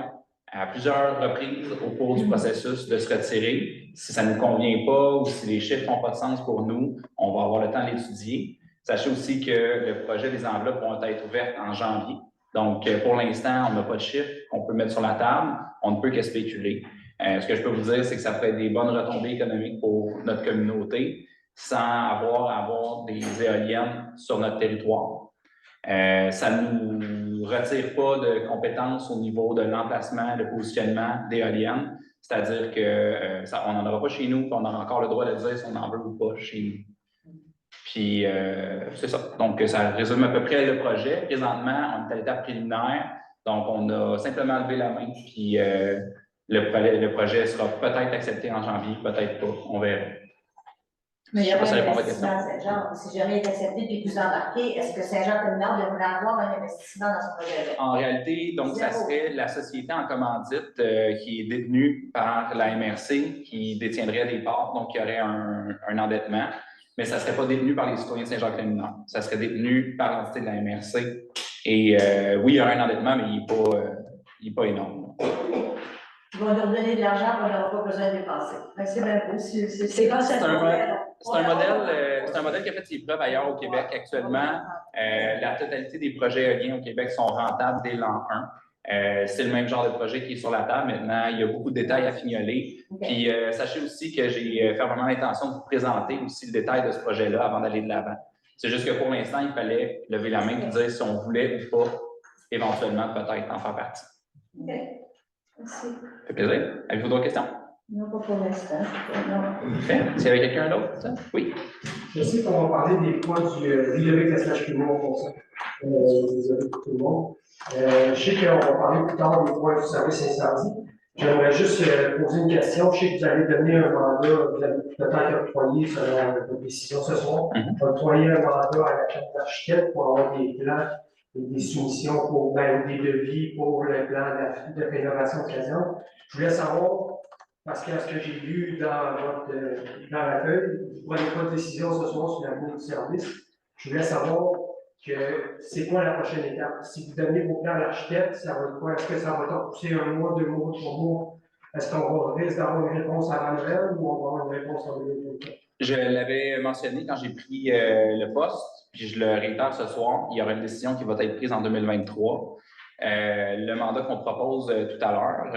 à plusieurs reprises au cours du processus, de se retirer. Si ça ne nous convient pas ou si les chiffres n'ont pas de sens pour nous, on va avoir le temps de l'étudier. Sachez aussi que le projet des enveloppes vont être ouvertes en janvier. Donc, pour l'instant, on n'a pas de chiffres qu'on peut mettre sur la table. On ne peut que spéculer. Ce que je peux vous dire, c'est que ça ferait des bonnes retombées économiques pour notre communauté sans avoir à avoir des éoliennes sur notre territoire. Ça ne nous retire pas de compétences au niveau de l'emplacement, le positionnement d'éoliennes. C'est-à-dire qu'on n'en aura pas chez nous, on aura encore le droit de dire si on en veut ou pas chez nous. Puis, c'est ça. Donc, ça résume à peu près le projet. Présentement, on est à l'étape préliminaire. Donc, on a simplement levé la main. Puis, le projet sera peut-être accepté en janvier, peut-être pas. On verra. Mais il y a pas d'investissement à Saint-Jean. Si jamais il est accepté et que vous embarquez, est-ce que Saint-Jean-Communard devrait avoir un investissement dans ce projet-là? En réalité, donc, ça serait la société en commandite qui est détenue par la MRC qui détiendrait des parts. Donc, il y aurait un endettement. Mais ça ne serait pas détenu par les citoyens de Saint-Jacques-le-Mineur. Ça serait détenu par l'entité de la MRC. Et oui, il y aurait un endettement, mais il n'est pas énorme. Ils vont leur donner de l'argent, on n'aura pas besoin de dépenser. C'est bien beau. C'est pas ça. C'est un modèle qui a fait ses preuves ailleurs au Québec actuellement. La totalité des projets éoliens au Québec sont rentables dès l'an 1. C'est le même genre de projet qui est sur la table maintenant. Il y a beaucoup de détails à fignoler. Puis sachez aussi que j'ai fermement l'intention de vous présenter aussi le détail de ce projet-là avant d'aller de l'avant. C'est juste que pour l'instant, il fallait lever la main et dire si on voulait ou pas éventuellement peut-être en faire partie. OK. Merci. Ça fait plaisir. Avez-vous d'autres questions? Non, pas pour l'instant. Parfait. S'il y avait quelqu'un d'autre, oui. Je sais qu'on va parler des points du IEV/PMO pour ça. Désolé pour tout le monde. Je sais qu'on va parler plus tard des points du service incendie. J'aimerais juste poser une question. Je sais que vous avez donné un mandat, vous avez le temps d'octroyer selon votre décision ce soir, octroyer un mandat à la chambre d'architecte pour avoir des plans et des soumissions pour des devis pour le plan de rénovation occasion. Je voulais savoir, parce que ce que j'ai lu dans la feuille, vous ne prenez pas de décision ce soir sur la bourse du service. Je voulais savoir que c'est quoi la prochaine étape. Si vous donnez vos plans à l'architecte, ça va être quoi? Est-ce que ça va être repoussé 1 mois, 2 mois, 3 mois? Est-ce qu'on risque d'avoir une réponse avant Noël ou on va avoir une réponse en 2024? Je l'avais mentionné quand j'ai pris le poste, puis je le réitère ce soir. Il y aura une décision qui va être prise en 2023. Le mandat qu'on propose tout à l'heure,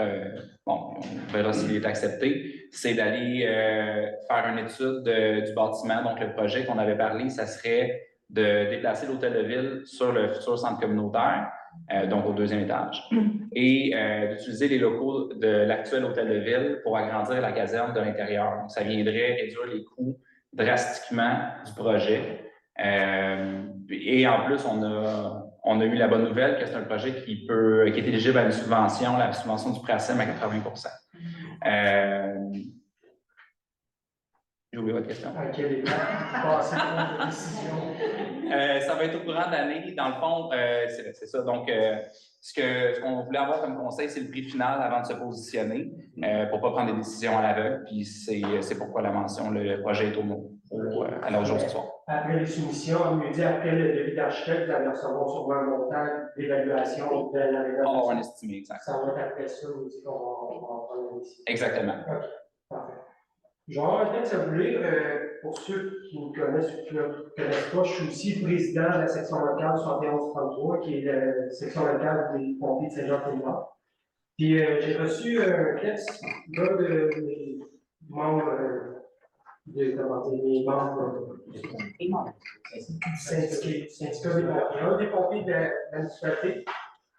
on verra s'il est accepté, c'est d'aller faire une étude du bâtiment. Donc, le projet qu'on avait parlé, ça serait de déplacer l'hôtel de ville sur le futur centre communautaire, donc au 2e étage, et d'utiliser les locaux de l'actuel hôtel de ville pour agrandir la caserne de l'intérieur. Ça viendrait réduire les coûts drastiquement du projet. Et en plus, on a eu la bonne nouvelle que c'est un projet qui est éligible à une subvention, la subvention du PRACEM à 80%. J'ai oublié votre question. À quelle étape passer pour la décision? Ça va être au courant de l'année. Dans le fond, c'est ça. Donc, ce qu'on voulait avoir comme conseil, c'est le prix final avant de se positionner pour ne pas prendre des décisions à l'aveugle. Puis c'est pourquoi la mention, le projet est à l'heure du jour ce soir. Après les soumissions, on nous dit après le devis d'architecte, vous allez recevoir sûrement un montant d'évaluation de la rénovation. On va avoir un estimé, exact. Ça va être après ça, on nous dit qu'on va prendre la décision. Exactement. OK, parfait. Je vais avoir le temps de ça vous lire. Pour ceux qui me connaissent ou qui ne me connaissent pas, je suis aussi président de la section locale 7133, qui est la section locale des pompiers de Saint-Jean-Ténard. Puis j'ai reçu un texte d'un des membres des membres du syndicat des pompiers, un des pompiers de la municipalité.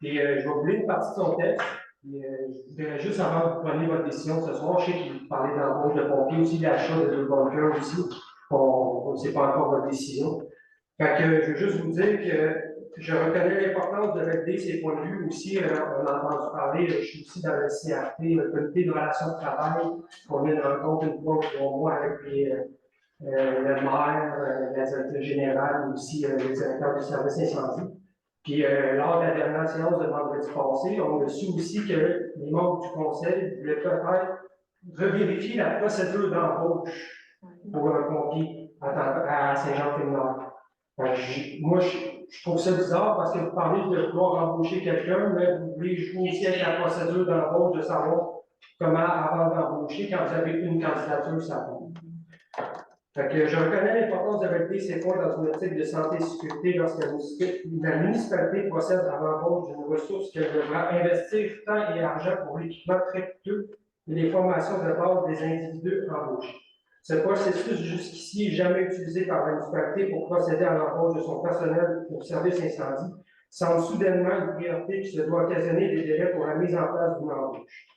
Et je vais vous lire une partie de son texte. Je voudrais juste avant que vous preniez votre décision ce soir, je sais qu'il parlait d'embauche de pompiers aussi, d'achat de 2 bunkers aussi. On ne sait pas encore votre décision. Fait que je veux juste vous dire que je reconnais l'importance de valider ces points de vue aussi. On a entendu parler, je suis aussi dans le CRT, le comité de relations de travail, qu'on vient de rencontrer une fois pour mois avec le maire, la directrice générale, mais aussi le directeur du service incendie. Puis, lors de la dernière séance de vendredi passé, on a su aussi que les membres du conseil voulaient peut-être revérifier la procédure d'embauche pour un pompier à Saint-Jean-Féminard. Moi, je trouve ça bizarre parce que vous parlez de vouloir embaucher quelqu'un, mais vous voulez jouer aussi avec la procédure d'embauche, de savoir comment avant d'embaucher quand vous avez une candidature, ça compte. Fait que je reconnais l'importance de valider ces points dans une optique de santé et sécurité lorsque la municipalité procède à l'embauche d'une ressource qu'elle devra investir temps et argent pour l'équipement très coûteux et les formations de base des individus embauchés. Ce processus jusqu'ici n'est jamais utilisé par la municipalité pour procéder à l'embauche de son personnel au service incendie semble soudainement une priorité qui se doit occasionner des délais pour la mise en place d'une embauche.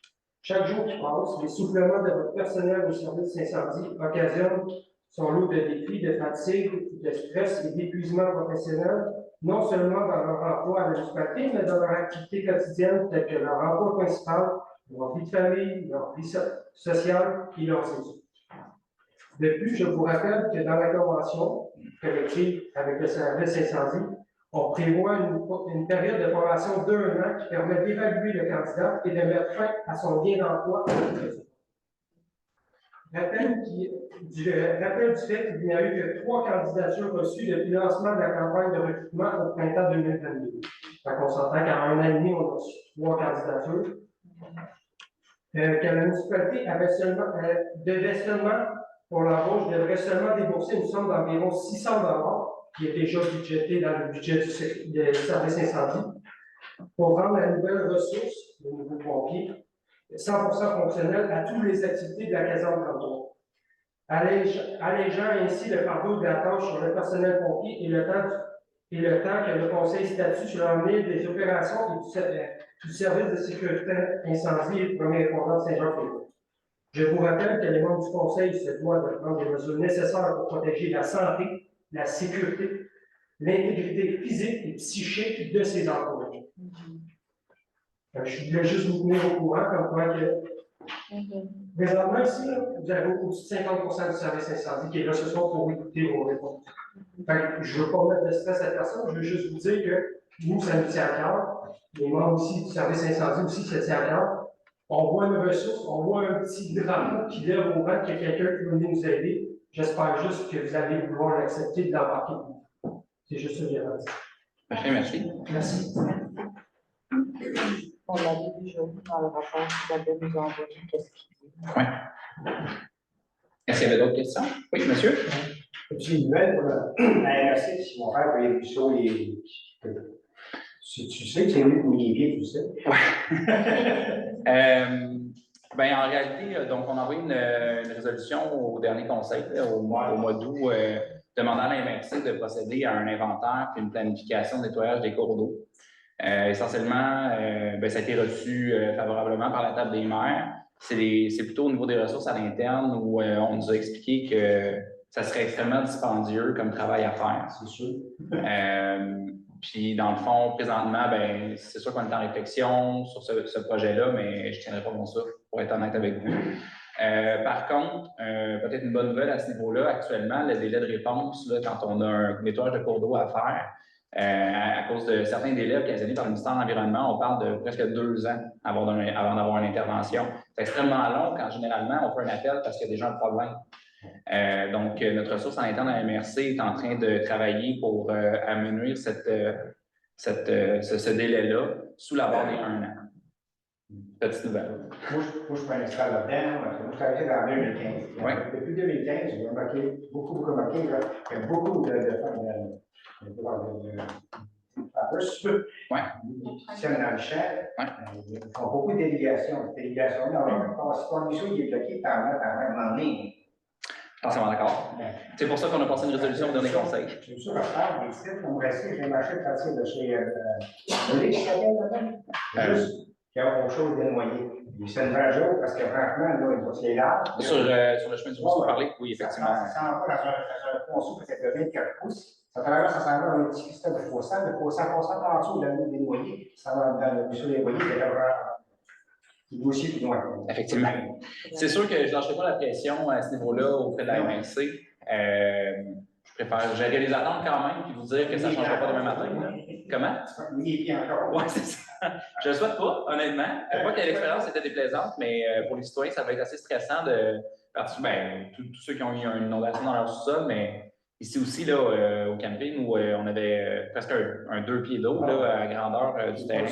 Chaque jour qui passe, l'essoufflement de votre personnel au service incendie occasionne son lot de défis, de fatigue, de stress et d'épuisement professionnel, non seulement dans leur emploi à la municipalité, mais dans leur activité quotidienne, telle que leur emploi principal, leur vie de famille, leur vie sociale et leurs études. De plus, je vous rappelle que dans la convention collective avec le service incendie, on prévoit une période de formation d'1 an qui permet d'évaluer le candidat et de mettre fin à son lien d'emploi avec le réseau. Rappel du fait qu'il n'y a eu que 3 candidatures reçues depuis le lancement de la campagne de recrutement au printemps 2022. On s'entend qu'en 1 an et demi, on a reçu 3 candidatures. Que la municipalité devait seulement, pour l'embauche, devrait seulement débourser une somme d'environ 600 $ qui est déjà budgétée dans le budget du service incendie pour rendre la nouvelle ressource, le nouveau pompier, 100% fonctionnel à toutes les activités de la caserne 33, allégeant ainsi le fardeau de la tâche sur le personnel pompier et le temps que le conseil statue sur l'avenir des opérations et du service de sécurité incendie et premier répondant de Saint-Jean-Féminard. Je vous rappelle que les membres du conseil se doivent de prendre des mesures nécessaires pour protéger la santé, la sécurité, l'intégrité physique et psychique de ses employés. Je voulais juste vous tenir au courant, comme quoi que présentement ici, vous avez au-dessus de 50% du service incendie qui est là ce soir pour écouter vos réponses. Je ne veux pas mettre de stress à personne, je veux juste vous dire que nous, ça nous tient à cœur. Les membres ici du service incendie aussi, ça tient à cœur. On voit une ressource, on voit un petit drapeau qui lève au vent, qu'il y a quelqu'un qui va venir nous aider. J'espère juste que vous allez vouloir l'accepter et de l'embarquer. C'est juste ça que j'ai à dire. Parfait, merci. Merci. On l'a vu aujourd'hui dans le rapport que Isabelle nous a envoyé. Qu'est-ce qu'il dit? Oui. Est-ce qu'il y avait d'autres questions? Oui, monsieur? J'ai une nouvelle pour la MRC qui vont faire pour les ruisseaux et. Tu sais que c'est mieux que mes pieds, tu sais. Ben, en réalité, donc, on a envoyé une résolution au dernier conseil, au mois d'août, demandant à la MRC de procéder à un inventaire et une planification de nettoyage des cours d'eau. Essentiellement, ben, ça a été reçu favorablement par la table des maires. C'est plutôt au niveau des ressources à l'interne où on nous a expliqué que ça serait extrêmement dispendieux comme travail à faire. C'est sûr. Puis, dans le fond, présentement, ben, c'est sûr qu'on est en réflexion sur ce projet-là, mais je ne tiendrai pas mon souffle, pour être honnête avec vous. Par contre, peut-être une bonne nouvelle à ce niveau-là, actuellement, le délai de réponse, là, quand on a un nettoyage de cours d'eau à faire, à cause de certains délais occasionnés par le ministère de l'Environnement, on parle de presque 2 ans avant d'avoir une intervention. C'est extrêmement long quand généralement on fait un appel parce qu'il y a déjà un problème. Donc, notre ressource en interne à la MRC est en train de travailler pour amenuire ce délai-là sous la barre des 1 an. petite nouvelle. Moi, je suis pas un expert là-dedans, parce que moi, je suis arrivé en 2015. Oui. Depuis 2015, j'ai remarqué, beaucoup remarqué, là, qu'il y a beaucoup de qui sont dans le champ, ils font beaucoup de délégations. Si ton issue est bloqué, t'en as demandé. Entièrement d'accord. C'est pour ça qu'on a passé une résolution pour donner conseil. Je suis sûr, à faire des sites, on me reste, j'ai marché de partir de chez Olivier, qui s'appelle là-dedans. Juste qu'il y a autre chose de noyer. C'est une vraie joke parce que franchement, là, il faut se les larmes. Sur le chemin du pouce, on parlait, oui, effectivement. Ça s'en va dans un ponceau parce que c'est de 24 pouces. Ça traverse, ça s'en va dans un petit système de fossant. Le fossant concentre en dessous de la ligne des noyers. Ça va dans le sur les noyers, il y a qui doit aussi plus loin. Effectivement. C'est sûr que je ne lâcherai pas la pression à ce niveau-là auprès de la MRC. Je préfère gérer les attentes quand même et vous dire que ça ne changera pas demain matin. Là. Comment? Oui, encore. Oui, c'est ça. Je ne le souhaite pas, honnêtement. Je ne sais pas que l'expérience était déplaisante, mais pour les citoyens, ça va être assez stressant de participer. Tous ceux qui ont eu une inondation dans leur sous-sol, mais ici aussi, là, au camping, où on avait presque un 2 pieds d'eau à grandeur du terrain.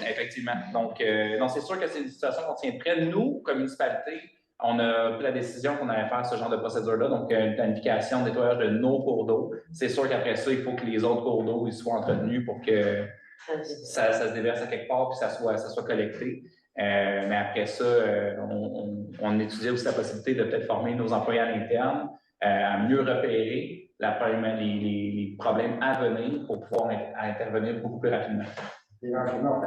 Effectivement. Donc, non, c'est sûr que c'est une situation qu'on tient près. Nous, comme municipalité, on a pris la décision qu'on allait faire ce genre de procédure-là, donc une planification, nettoyage de nos cours d'eau. C'est sûr qu'après ça, il faut que les autres cours d'eau soient entretenus pour que ça se déverse à quelque part et que ça soit collecté. Mais après ça, on étudiait aussi la possibilité de peut-être former nos employés à l'interne à mieux repérer les problèmes à venir pour pouvoir intervenir beaucoup plus rapidement. Éventuellement,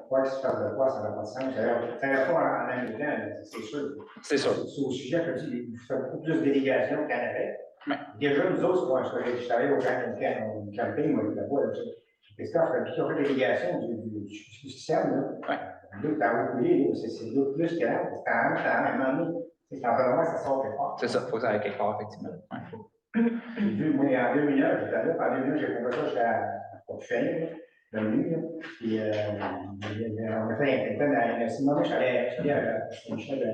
quoi que se fasse de quoi, ça n'a pas de sens. Ça n'a pas en américain, c'est sûr. C'est sûr. Au sujet, comme tu dis, vous faites beaucoup plus de délégations qu'en avait. Ouais. Déjà, nous autres, moi, je travaille au camping, moi, là-bas, c'est ça, qui ont fait délégation du système, là. Ouais. Là, t'as recoulé, c'est d'autres plus que là, c'est quand même un moment donné. C'est vraiment ça sort quelque part. C'est ça, il faut que ça aille quelque part, effectivement. Ouais. Moi, en 2009, j'étais là, en 2009, j'ai fait ça, j'étais à Port-Feuille. Puis, on a fait un temps à la MRC. Moi, je suis allé à la chef de la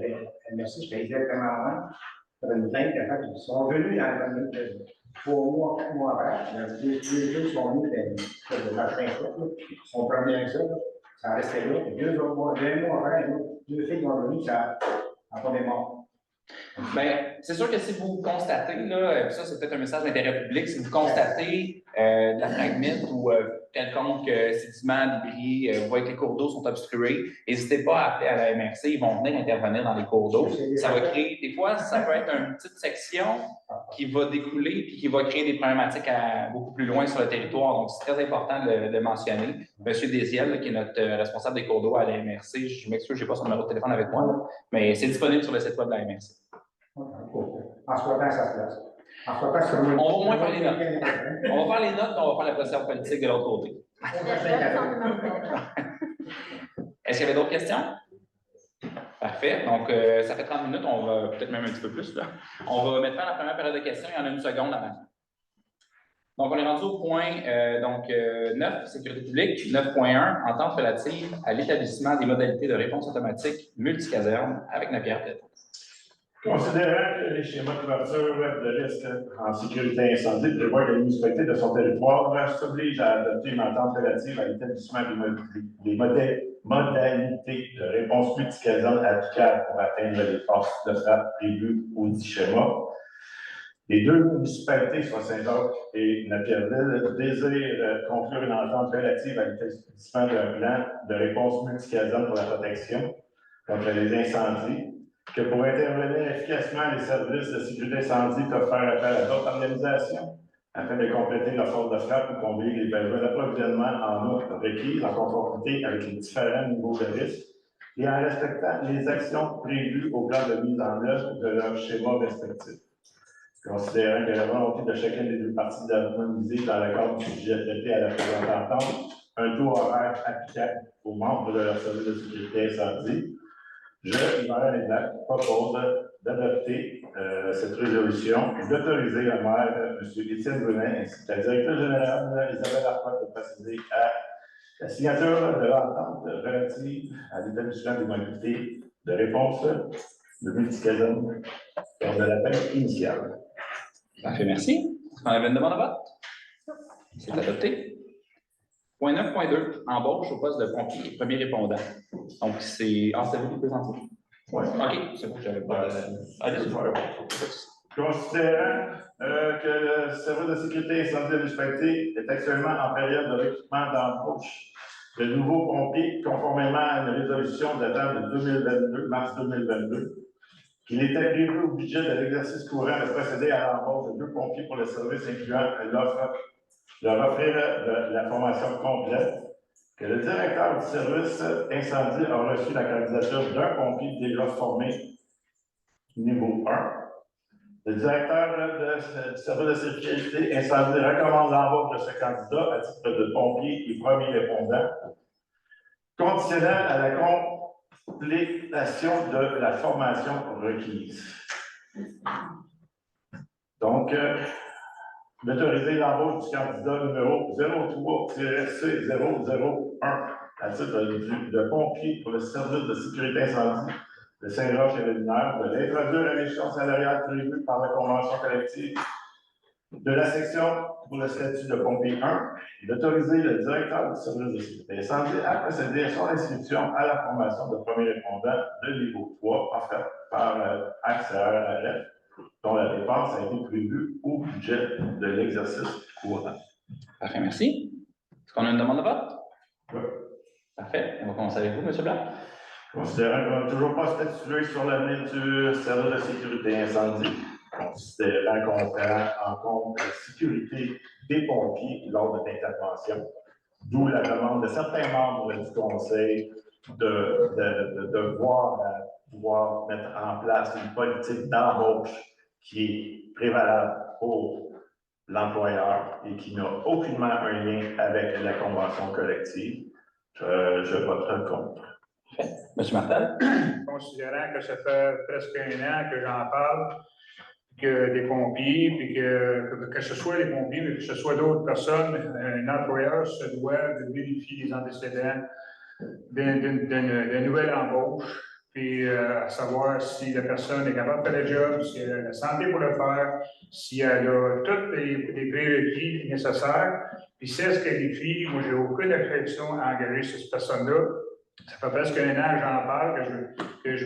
MRC, je faisais directement avant. J'avais une plainte, ils sont venus dans 3 mois, 4 mois après. Les deux sont venus de la fin, ils sont premiers avec ça. Ça restait là. 2 mois après, 2 filles qui ont venu, ça n'a pas démarré. Bien, c'est sûr que si vous constatez, là, ça c'est peut-être un message d'intérêt public, si vous constatez de la fragmite ou quelconque sédiment, débris, vous voyez que les cours d'eau sont obstrués, n'hésitez pas à appeler à la MRC, ils vont venir intervenir dans les cours d'eau. Ça va créer, des fois, ça peut être une petite section qui va découler puis qui va créer des problématiques beaucoup plus loin sur le territoire. Donc, c'est très important de mentionner. Monsieur Désiel, qui est notre responsable des cours d'eau à la MRC, je m'excuse, je n'ai pas son numéro de téléphone avec moi, mais c'est disponible sur le site web de la MRC. En souhaitant, ça se place. En souhaitant, on va au moins faire les notes. On va faire les notes, on va faire la procédure politique de l'autre côté. Est-ce qu'il y avait d'autres questions? Parfait. Donc, ça fait 30 minutes, on va peut-être même un petit peu plus. Là. On va mettre fin à la première période de questions. Il y en a une seconde avant. Donc, on est rendu au point 9, sécurité publique. 9.1, entente relative à l'établissement des modalités de réponse automatique multicaserne avec Napier Tête. Considérant que les schémas de couverture de risque en sécurité incendie prévoient que la municipalité de son territoire s'oblige à adopter une entente relative à l'établissement des modalités de réponse multicaserne applicables pour atteindre les forces de frappe prévues au dit schéma. Les deux municipalités, soit Saint-Jacques et Napierville, désirent conclure une entente relative à l'établissement d'un plan de réponse multicaserne pour la protection contre les incendies, que pour intervenir efficacement, les services de sécurité incendie peuvent faire appel à d'autres organisations afin de compléter leur force de frappe ou combler les besoins d'approvisionnement en eau requises en conformité avec les différents niveaux de risque et en respectant les actions prévues au plan de mise en œuvre de leurs schémas respectifs. Considérant que la volonté de chacune des deux parties d'harmoniser dans le cadre du sujet traité à la présente entente un taux horaire applicable aux membres de leur service de sécurité incendie, je, Yvan Lévesque, propose d'adopter cette résolution et d'autoriser le maire, M. Étienne Brunet, ainsi que la directrice générale Isabelle Arpot, de procéder à la signature de l'entente relative à l'établissement des modalités de réponse de multicaserne lors de l'appel initial. Parfait, merci. Est-ce qu'on avait une demande à vote? C'est adopté. Point 9.2, embauche au poste de pompier et premier répondant. Donc, c'est. Ah, c'est vous qui présentez? Oui. OK, c'est bon, j'avais pas. Allez-y. Considérant que le service de sécurité incendie et municipalité est actuellement en période de recrutement d'embauche de nouveaux pompiers, conformément à une résolution datant de 2022, mars 2022, qu'il était prévu au budget de l'exercice courant de procéder à l'embauche de 2 pompiers pour le service, incluant leur offrir de la formation complète, que le directeur du service incendie a reçu la candidature d'un pompier déjà formé niveau 1. Le directeur du service de sécurité incendie recommande l'embauche de ce candidat à titre de pompier et premier répondant, conditionnel à la complétation de la formation requise. Donc, d'autoriser l'embauche du candidat numéro 03-C001 à titre de pompier pour le service de sécurité incendie de Saint-Roch-et-Vénère, de l'introduire à l'échelon salarial prévu par la convention collective de la section pour le statut de pompier 1, et d'autoriser le directeur du service de sécurité incendie à procéder à son inscription à la formation de premier répondant de niveau 3 offerte par AXRRF, dont la dépense a été prévue au budget de l'exercice courant. Parfait, merci. Est-ce qu'on a une demande de vote? Oui. Parfait. On va commencer avec vous, M. Blanc. Considérant qu'on n'a toujours pas statué sur l'avenir du service de sécurité incendie, considérant qu'on prend en compte la sécurité des pompiers lors de l'intervention, d'où la demande de certains membres du conseil de pouvoir mettre en place une politique d'embauche qui est prévalable pour l'employeur et qui n'a aucunement un lien avec la convention collective, je voterai contre. M. Martel. Considérant que ça fait presque 1 an que j'en parle, que des pompiers, puis que ce soit les pompiers, mais que ce soit d'autres personnes, un employeur se doit de vérifier les antécédents d'une nouvelle embauche, puis à savoir si la personne est capable de faire le job, si elle a la santé pour le faire, si elle a tous les prérequis nécessaires, puis si elle se qualifie. Moi, j'ai aucune objection à engager cette personne-là. Ça fait presque 1 an que j'en parle, que je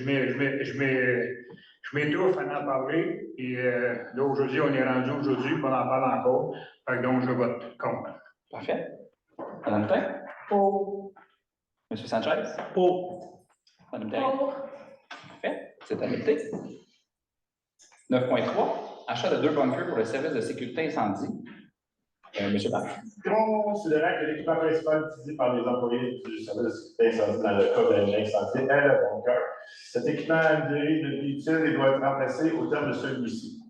m'étouffe à en parler. Et là, aujourd'hui, on est rendu aujourd'hui, on en parle encore. Donc, je vote contre. Parfait. Mme Tain? Pour. M. Sanchez? Pour. Mme Terrien? Parfait. C'est adopté. 9.3. Achat de 2 bunkers pour le service de sécurité incendie. M. Bach. Considérant que l'équipement principal utilisé par les employés du service de sécurité incendie dans le cas d'un incendie est le bunker, cet équipement a une durée de vie utile et doit être remplacé au terme de celui-ci.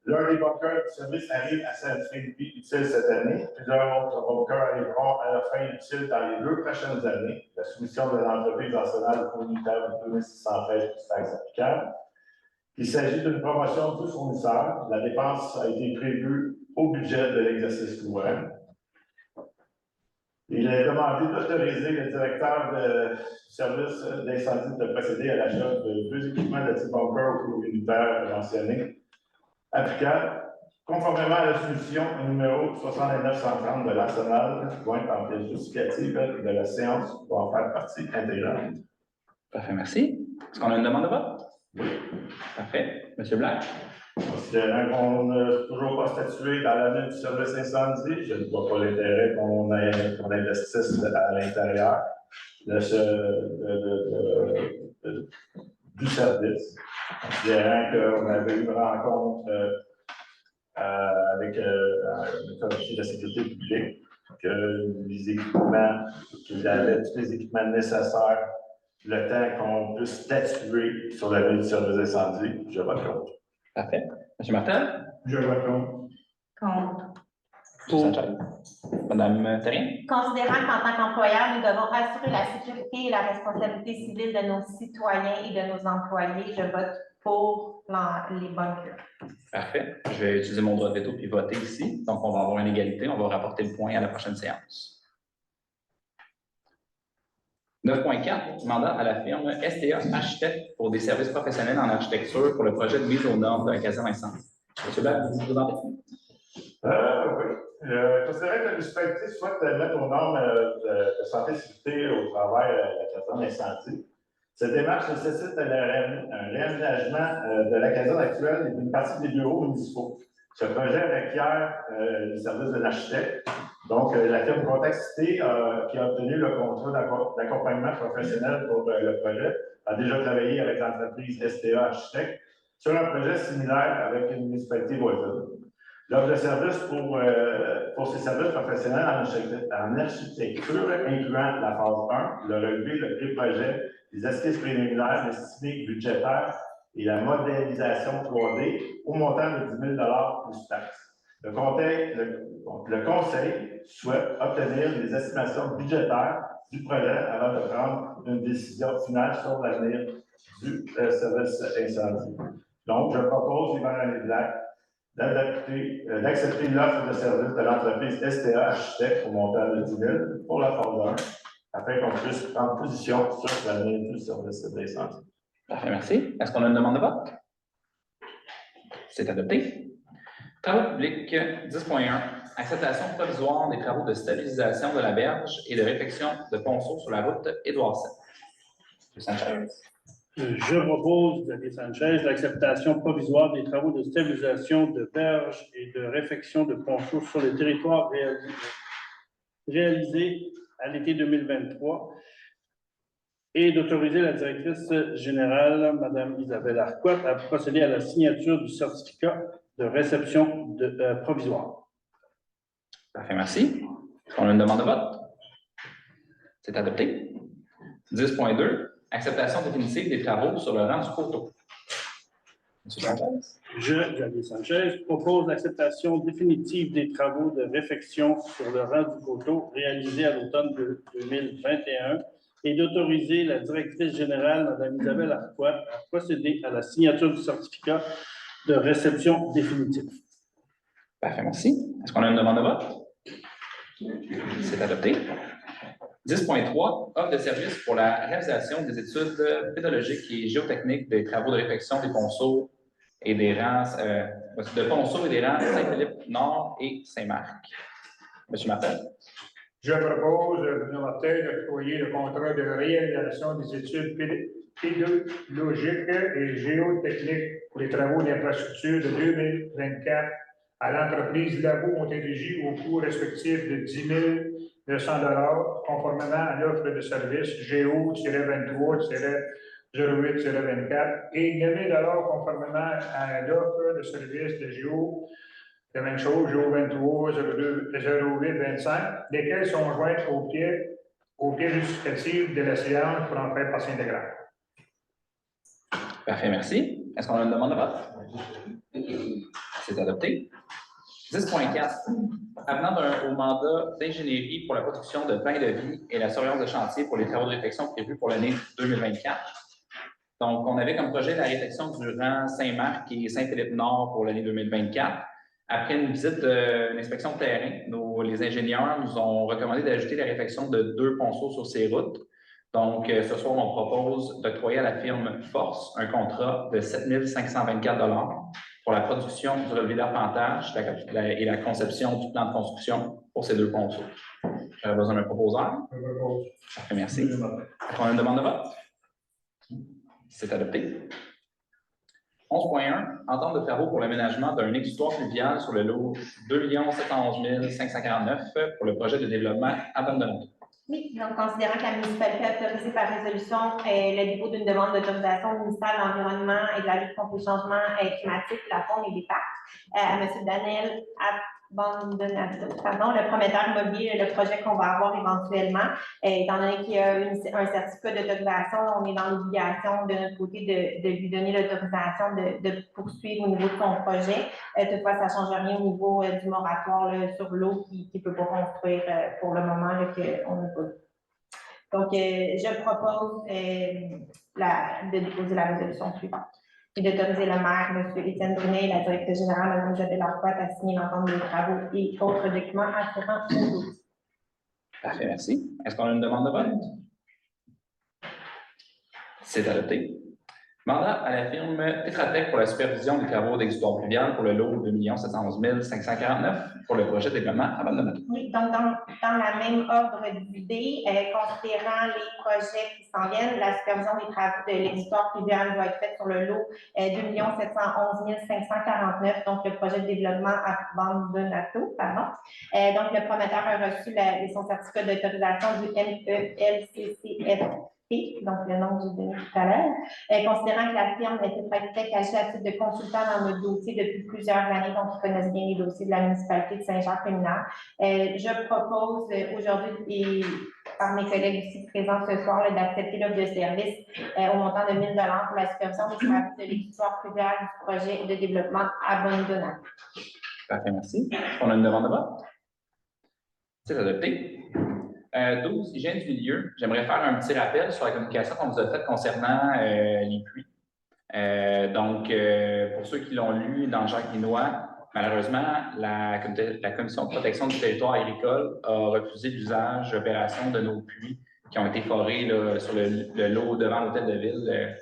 L'un des bunkers du service arrive à sa fin de vie utile cette année. Plusieurs autres bunkers arriveront à leur fin utile dans les 2 prochaines années. La soumission de l'entreprise nationale communautaire de 2613 plus taxes applicables. Il s'agit d'une promotion du fournisseur. La dépense a été prévue au budget de l'exercice courant. Il est demandé d'autoriser le directeur du service d'incendie de procéder à l'achat de 2 équipements de type bunker ou unitaire mentionnés, applicables, conformément à la solution numéro 6930 de l'Arsenal, jointe en pièce justificative de la séance pour en faire partie intégrante. Parfait, merci. Est-ce qu'on a une demande de vote? Oui. Parfait. M. Blanc? Considérant qu'on n'a toujours pas statué dans l'avenir du service incendie, je ne vois pas l'intérêt qu'on investisse à l'intérieur du service. Considérant qu'on avait eu une rencontre avec le comité de la sécurité publique, que les équipements, qu'il avait tous les équipements nécessaires, le temps qu'on puisse statuer sur l'avenir du service incendie, je vote contre. Parfait. M. Martel? Je vote contre. Contre. Sanchez. Mme Terrien? Considérant qu'en tant qu'employeur, nous devons assurer la sécurité et la responsabilité civile de nos citoyens et de nos employés, je vote pour les bunkers. Parfait. Je vais utiliser mon droit de veto puis voter ici. Donc, on va avoir une égalité. On va rapporter le point à la prochaine séance. 9.4, mandat à la firme STA Architecte pour des services professionnels en architecture pour le projet de mise aux normes d'un casino incendie. M. Bach, vous vous présentez? Oui. Le conseiller de la municipalité souhaite mettre aux normes de santé et sécurité au travail la caserne incendie. Cette démarche nécessite un réaménagement de la caserne actuelle et d'une partie des bureaux municipaux. Ce projet requiert le service d'un architecte. Donc, la firme Contextité, qui a obtenu le contrat d'accompagnement professionnel pour le projet, a déjà travaillé avec l'entreprise STA Architecte sur un projet similaire avec une municipalité voisine. L'offre de service pour ces services professionnels en architecture, incluant la phase 1, le relevé, le pré-projet, les esquisses préliminaires, l'estimé budgétaire et la modélisation 3D au montant de 10 000 plus taxes. Le conseil souhaite obtenir des estimations budgétaires du projet avant de prendre une décision finale sur l'avenir du service incendie. Donc, je propose, Yvan Allée-Black, d'accepter l'offre de service de l'entreprise STA Architecte au montant de 10 000 pour la phase 1, afin qu'on puisse prendre position sur l'avenir du service d'incendie. Parfait, merci. Est-ce qu'on a une demande de vote? C'est adopté. Travaux publics 10.1. Acceptation provisoire des travaux de stabilisation de la berge et de réfection de ponceau sur la route Édouard VII. Je propose, Xavier Sanchez, l'acceptation provisoire des travaux de stabilisation de berge et de réfection de ponceau sur le territoire réalisés à l'été 2023 et d'autoriser la directrice générale, Mme Isabelle Arquette, à procéder à la signature du certificat de réception provisoire. Parfait, merci. On a une demande de vote? C'est adopté. 10.2. Acceptation définitive des travaux sur le rang du coteau. Monsieur Sanchez. Je, Xavier Sanchez, propose l'acceptation définitive des travaux de réfection sur le rang du coteau réalisés à l'automne de 2021 et d'autoriser la directrice générale, Mme Isabelle Arquette, à procéder à la signature du certificat de réception définitif. Parfait, merci. Est-ce qu'on a une demande de vote? C'est adopté. 10.3. Offre de service pour la réalisation des études pédologiques et géotechniques des travaux de réfection des ponceaux et des rangs Saint-Philippe-Nord et Saint-Marc. Monsieur Martin. Je propose, M. Martin, d'octroyer le contrat de réalisation des études pédologiques et géotechniques pour les travaux d'infrastructure de 2024 à l'entreprise Labo Montérégie au coût respectif de 10 200 $, conformément à l'offre de service GO-23-08-24 et 9 000 $ conformément à l'offre de service de GO, la même chose, GO-23-08-25, lesquelles sont jointes au pied justificatif de la séance pour en faire partie intégrale. Parfait, merci. Est-ce qu'on a une demande de vote? C'est adopté. 10.4. Avenant au mandat d'ingénierie pour la production de pain de vie et la surveillance de chantier pour les travaux de réfection prévus pour l'année 2024. Donc, on avait comme projet la réfection du rang Saint-Marc et Saint-Philippe-Nord pour l'année 2024. Après une visite d'inspection de terrain, les ingénieurs nous ont recommandé d'ajouter la réfection de 2 ponceaux sur ces routes. Donc, ce soir, on propose d'octroyer à la firme Force un contrat de 7 524 $ pour la production du relevé d'arpentage et la conception du plan de construction pour ces 2 ponceaux. J'aurais besoin d'un proposeur. Parfait, merci. On a une demande de vote? C'est adopté. 11.1. Entente de travaux pour l'aménagement d'un exutoire fluvial sur le lot 2 711 549 pour le projet de développement abandonné. Oui, donc considérant que la municipalité a autorisé par résolution le dépôt d'une demande d'autorisation au ministère de l'Environnement et de la lutte contre le changement climatique, la faune et des parcs, à M. Daniel Abandonado, le prometteur immobilier, le projet qu'on va avoir éventuellement. Étant donné qu'il y a un certificat d'autorisation, on est dans l'obligation de notre côté de lui donner l'autorisation de poursuivre au niveau de son projet. Toutefois, ça ne change rien au niveau du moratoire sur l'eau qui ne peut pas construire pour le moment qu'on n'a pas. Donc, je propose de déposer la résolution suivante et d'autoriser le maire, M. Étienne Brunet, et la directrice générale, Mme Isabelle Arquette, à signer l'entente des travaux et autres documents afférents au dossier. Parfait, merci. Est-ce qu'on a une demande de vote? C'est adopté. Mandat à la firme Tetra Tech pour la supervision des travaux d'exutoire pluvial pour le lot de 2 711 549 pour le projet de développement à Val-de-Marne. Oui, donc dans la même ordre d'idées, considérant les projets qui s'en viennent, la supervision des travaux de l'exutoire pluvial va être faite sur le lot 2 711 549, donc le projet de développement à Val-de-Marne, pardon. Donc, le promoteur a reçu son certificat d'autorisation du MELCCF. Donc le nom que j'ai donné tout à l'heure, considérant que la firme Tetra Tech agit à titre de consultant dans le dossier depuis plusieurs années, donc ils connaissent bien les dossiers de la municipalité de Saint-Jacques-Féminin. Je propose aujourd'hui, et par mes collègues ici présents ce soir, d'accepter l'offre de service au montant de 1 000 pour la supervision des travaux de l'exutoire pluvial du projet de développement à Bonne-Donat. Parfait, merci. On a une demande de vote? C'est adopté. 12, hygiène du milieu. J'aimerais faire un petit rappel sur la communication qu'on vous a faite concernant les pluies. Pour ceux qui l'ont lu dans Jacques Guinois, malheureusement, la Commission de protection du territoire agricole a refusé l'usage d'opérations de nos puits qui ont été forés là, sur le lot devant l'hôtel de ville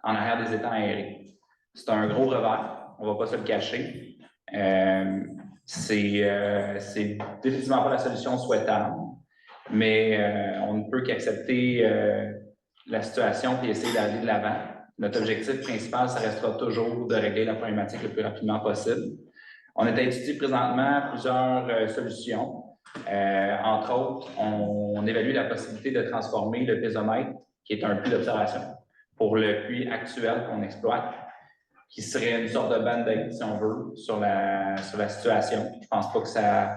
en arrière des étangs aérés. C'est un gros revers, on ne va pas se le cacher. C'est définitivement pas la solution souhaitable. Mais on ne peut qu'accepter la situation et essayer d'aller de l'avant. Notre objectif principal, ça restera toujours de régler la problématique le plus rapidement possible. On est à étudier présentement plusieurs solutions. Entre autres, on évalue la possibilité de transformer le pésomètre, qui est un puits d'observation, pour le puits actuel qu'on exploite, qui serait une sorte de band-aid, si on veut, sur la situation. Je ne pense pas que ça...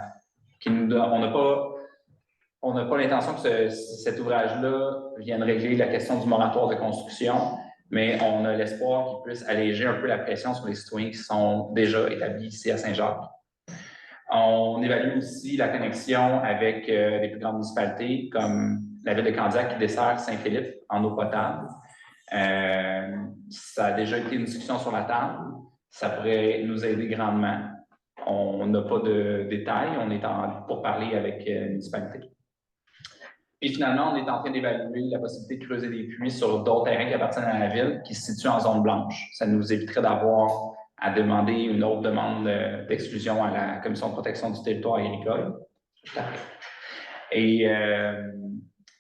On n'a pas l'intention que cet ouvrage-là vienne régler la question du moratoire de construction, mais on a l'espoir qu'il puisse alléger un peu la pression sur les citoyens qui sont déjà établis ici à Saint-Jacques. On évalue aussi la connexion avec des plus grandes municipalités comme la ville de Candiac qui dessert Saint-Philippe en eau potable. Ça a déjà été une discussion sur la table. Ça pourrait nous aider grandement. On n'a pas de détails. On est pour parler avec les municipalités. Puis finalement, on est en train d'évaluer la possibilité de creuser des puits sur d'autres terrains qui appartiennent à la ville, qui se situent en zone blanche. Ça nous éviterait d'avoir à demander une autre demande d'exclusion à la Commission de protection du territoire agricole. Et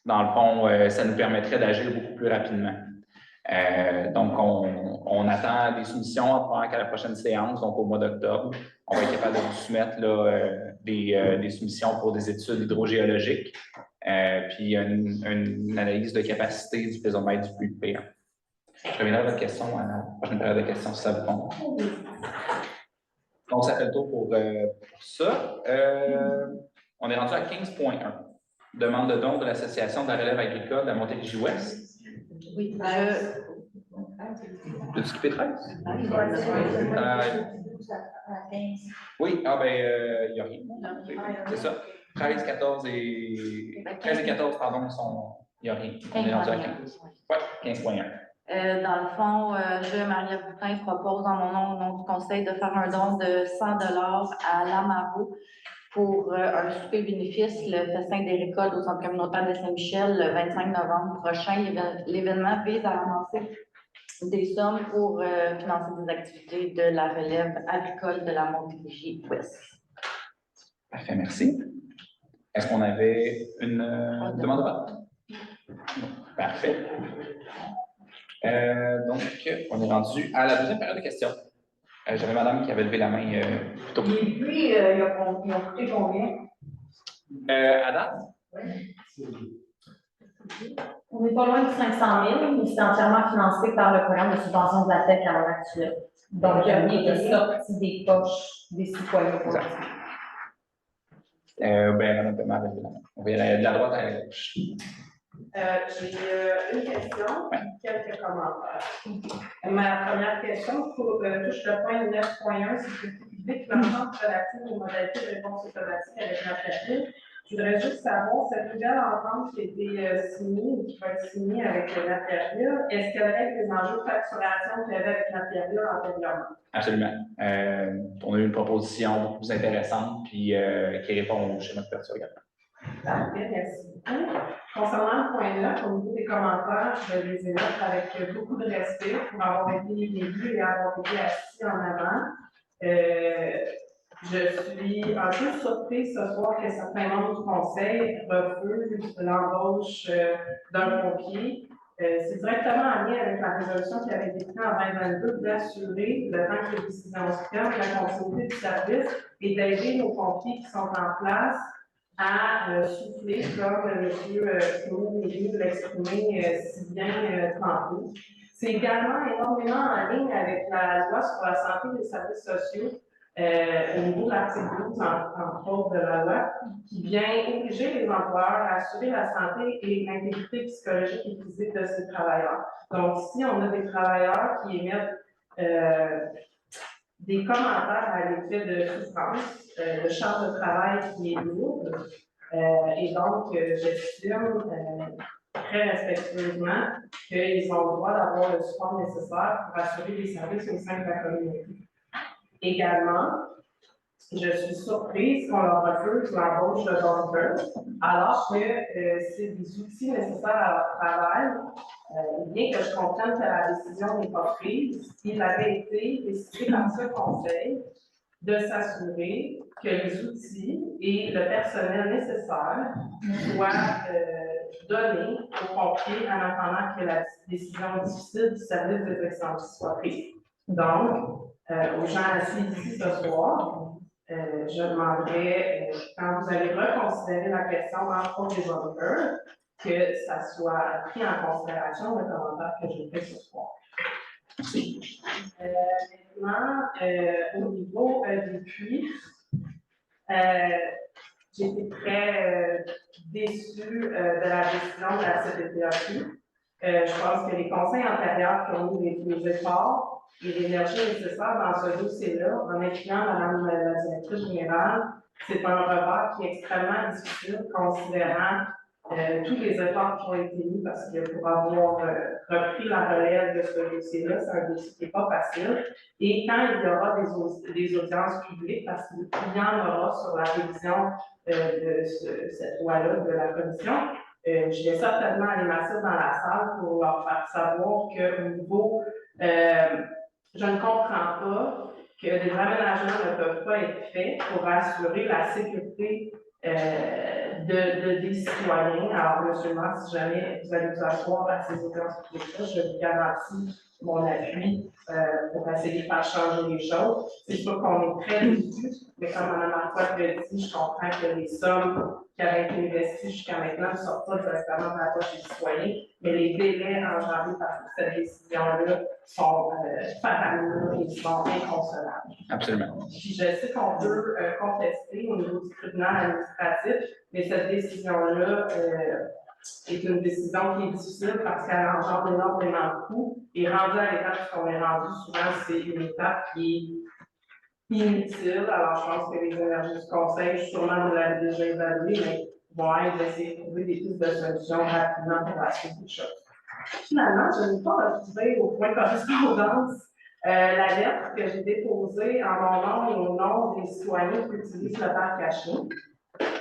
dans le fond, ça nous permettrait d'agir beaucoup plus rapidement. Donc, on attend des soumissions avant qu'à la prochaine séance, donc au mois d'octobre. On va être capable de vous soumettre là, des soumissions pour des études hydrogéologiques, puis une analyse de capacité du pésomètre du puits de P1. Je reviendrai à votre question à la prochaine période de questions, si ça vous convient. Donc, ça fait le tour pour ça. On est rendu à 15.1. Demande de don de l'Association de la relève agricole de la Montérégie-Ouest. Oui, Peux-tu skipper 13? Oui, il n'y a rien. C'est ça. 13 et 14, pardon, il n'y a rien. On est rendu à 15. Oui, 15.1. Dans le fond, je, Marie-Ève Boutin, propose en mon nom, au nom du conseil, de faire un don de 100 $ à l'Amaro pour un souper bénéfice, le festin des récoltes au centre communautaire de Saint-Michel le 25 novembre prochain. L'événement vise à ramasser des sommes pour financer des activités de la relève agricole de la Montérégie-Ouest. Parfait, merci. Est-ce qu'on avait une demande de vote? Parfait. Donc, on est rendu à la deuxième période de questions. J'avais madame qui avait levé la main plus tôt. Et puis, ils ont coûté combien? À date? Oui. On n'est pas loin de 500 000, mais c'est entièrement financé par le programme de subvention de la TEC à l'heure actuelle. Donc, il y a rien qui est sorti des poches des citoyens. Madame Pema avait levé la main. On va y aller de la droite à la gauche. J'ai une question et quelques commentaires. Ma première question touche le point 9.1, sécurité publique, l'ensemble relative aux modalités de réponse automatique avec Nathalie. Je voudrais juste savoir, cette nouvelle entente qui a été signée ou qui va être signée avec Nathalie, est-ce qu'elle règle les enjeux de facturation qu'il y avait avec Nathalie antérieurement? Absolument. On a eu une proposition beaucoup plus intéressante puis qui répond au schéma de couverture également. Parfait, merci beaucoup. Concernant le point 9, au niveau des commentaires, je les énote avec beaucoup de respect pour avoir été élus et avoir été assis en avant. Je suis un peu surprise ce soir que certains membres du conseil refusent l'embauche d'un pompier. C'est directement en lien avec la résolution qui avait été prise en 2022 d'assurer, le temps que les décisions se prennent, la continuité du service et d'aider nos pompiers qui sont en place à souffler, comme M. Claude vient de l'exprimer si bien tantôt. C'est également énormément en ligne avec la loi sur la santé des services sociaux, au niveau de l'article 12, entre autres, de la loi, qui vient obliger les employeurs à assurer la santé et l'intégrité psychologique et physique de ces travailleurs. Donc, si on a des travailleurs qui émettent des commentaires à l'effet de souffrance, de charge de travail qui est lourde, et donc, j'estime très respectueusement qu'ils ont le droit d'avoir le support nécessaire pour assurer les services au sein de la communauté. Également, je suis surprise qu'on leur refuse l'embauche de docteurs, alors que c'est des outils nécessaires à leur travail. Bien que je comprenne que la décision n'est pas prise, il avait été décidé par ce conseil de s'assurer que les outils et le personnel nécessaire soient donnés aux pompiers en attendant que la décision difficile du service des incendies soit prise. Donc, aux gens assis ici ce soir, je demanderais, quand vous allez reconsidérer la question entre autres des auditeurs, que ça soit pris en considération le commentaire que j'ai fait ce soir. Maintenant, au niveau des puits, j'ai été très déçue de la décision de la CDPAQ. Je pense que les conseils antérieurs qui ont mis les efforts et l'énergie nécessaire dans ce dossier-là, en incluant Mme la directrice générale, c'est un revers qui est extrêmement difficile considérant tous les efforts qui ont été mis parce que pour avoir repris la relève de ce dossier-là, c'est un dossier qui n'est pas facile. Et quand il y aura des audiences publiques, parce qu'il y en aura sur la révision de cette loi-là de la commission, je vais certainement aller m'asseoir dans la salle pour leur faire savoir qu'au niveau, je ne comprends pas que des aménagements ne peuvent pas être faits pour assurer la sécurité des citoyens. Alors, M. le maire, si jamais vous allez vous asseoir à ces audiences publiques-là, je vous garantis mon appui pour essayer de faire changer les choses. C'est sûr qu'on est très déçus, mais comme Mme Marcotte l'a dit, je comprends que les sommes qui avaient été investies jusqu'à maintenant ne sortent pas directement de la poche des citoyens, mais les délais engendrés par cette décision-là sont faramineux et sont inconcevables. Absolument. Puis je sais qu'on peut contester au niveau du tribunal administratif, mais cette décision-là est une décision qui est difficile parce qu'elle engendre énormément de coûts. Et rendu à l'étape qu'on est rendu, souvent, c'est une étape qui est inutile. Alors, je pense que les énergies du conseil, sûrement vous l'avez déjà évalué, mais vont être d'essayer de trouver des pistes de solutions rapidement pour la suite des choses. Finalement, je n'ai pas retrouvé au point correspondance la lettre que j'ai déposée en mon nom et au nom des citoyens qui utilisent le parc caché.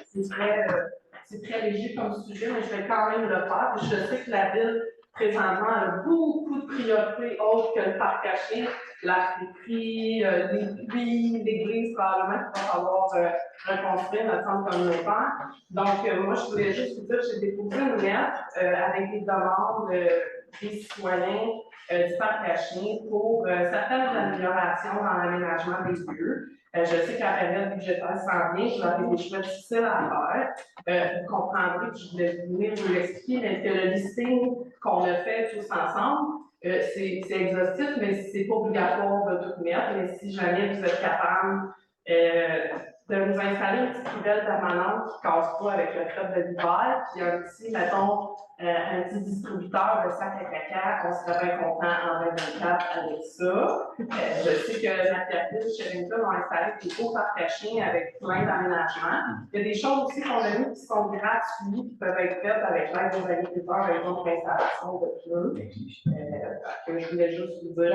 C'est très léger comme sujet, mais je vais quand même le faire. Je sais que la ville, présentement, a beaucoup de priorités autres que le parc caché, la friperie, les puits, l'église, probablement qu'il va falloir reconstruire notre centre communautaire. Donc, moi, je voulais juste vous dire que j'ai déposé une lettre avec des demandes des citoyens du parc caché pour certaines améliorations dans l'aménagement des lieux. Je sais que la période budgétaire s'en vient, vous avez des choix difficiles à faire. Vous comprendrez que je voulais venir vous l'expliquer, mais que le listing qu'on a fait tous ensemble, c'est exhaustif, mais c'est pas obligatoire de tout mettre. Mais si jamais vous êtes capable de nous installer une petite poubelle permanente qui ne casse pas avec le fret de l'hiver, puis un petit, mettons, un petit distributeur de sacs à caca, on serait bien content en 2024 avec ça. Je sais que Mathias chez Rington ont installé des hauts parcs-chiens avec plein d'aménagements. Il y a des choses aussi qu'on a vues qui sont gratuites, qui peuvent être faites avec l'aide des agriculteurs avec d'autres installations de pneus. Que je voulais juste vous dire.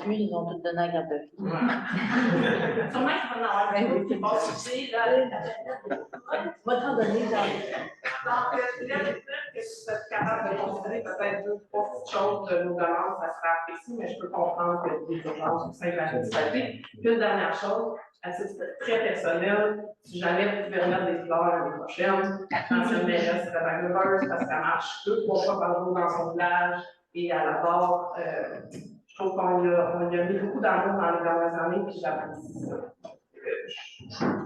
Ils ont tout donné à garde de vue. Sûrement qu'il va en avoir un qui vont utiliser, là. Va t'en donner, Donc, je voulais vous dire que si vous êtes capable de considérer peut-être 2 ou 3 petites choses de nos demandes, ça serait apprécié, mais je peux comprendre que des urgences au sein de la municipalité. Puis une dernière chose, à titre très personnel, si jamais vous pouvez remettre des fleurs l'année prochaine, l'ancienne mairesse serait bien heureuse parce qu'elle marche 2 ou 3 fois par jour dans son village et à la barre. Je trouve qu'on y a mis beaucoup d'amour dans les dernières années, puis j'apprécie ça.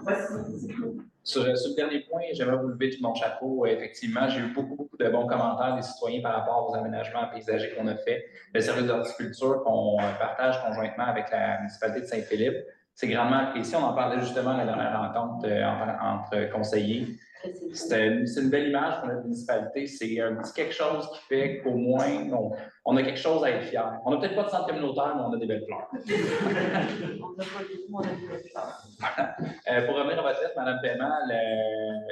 Voici, c'est tout. Sur le dernier point, j'aimerais vous lever tout mon chapeau. Effectivement, j'ai eu beaucoup de bons commentaires des citoyens par rapport aux aménagements paysagers qu'on a fait. Le service d'horticulture qu'on partage conjointement avec la municipalité de Saint-Philippe, c'est grandement apprécié. On en parlait justement à la dernière rencontre entre conseillers. C'est une belle image pour notre municipalité. C'est un petit quelque chose qui fait qu'au moins, on a quelque chose à être fiers. On n'a peut-être pas de centre communautaire, mais on a des belles fleurs. Pour revenir à votre lettre, Mme Paiement,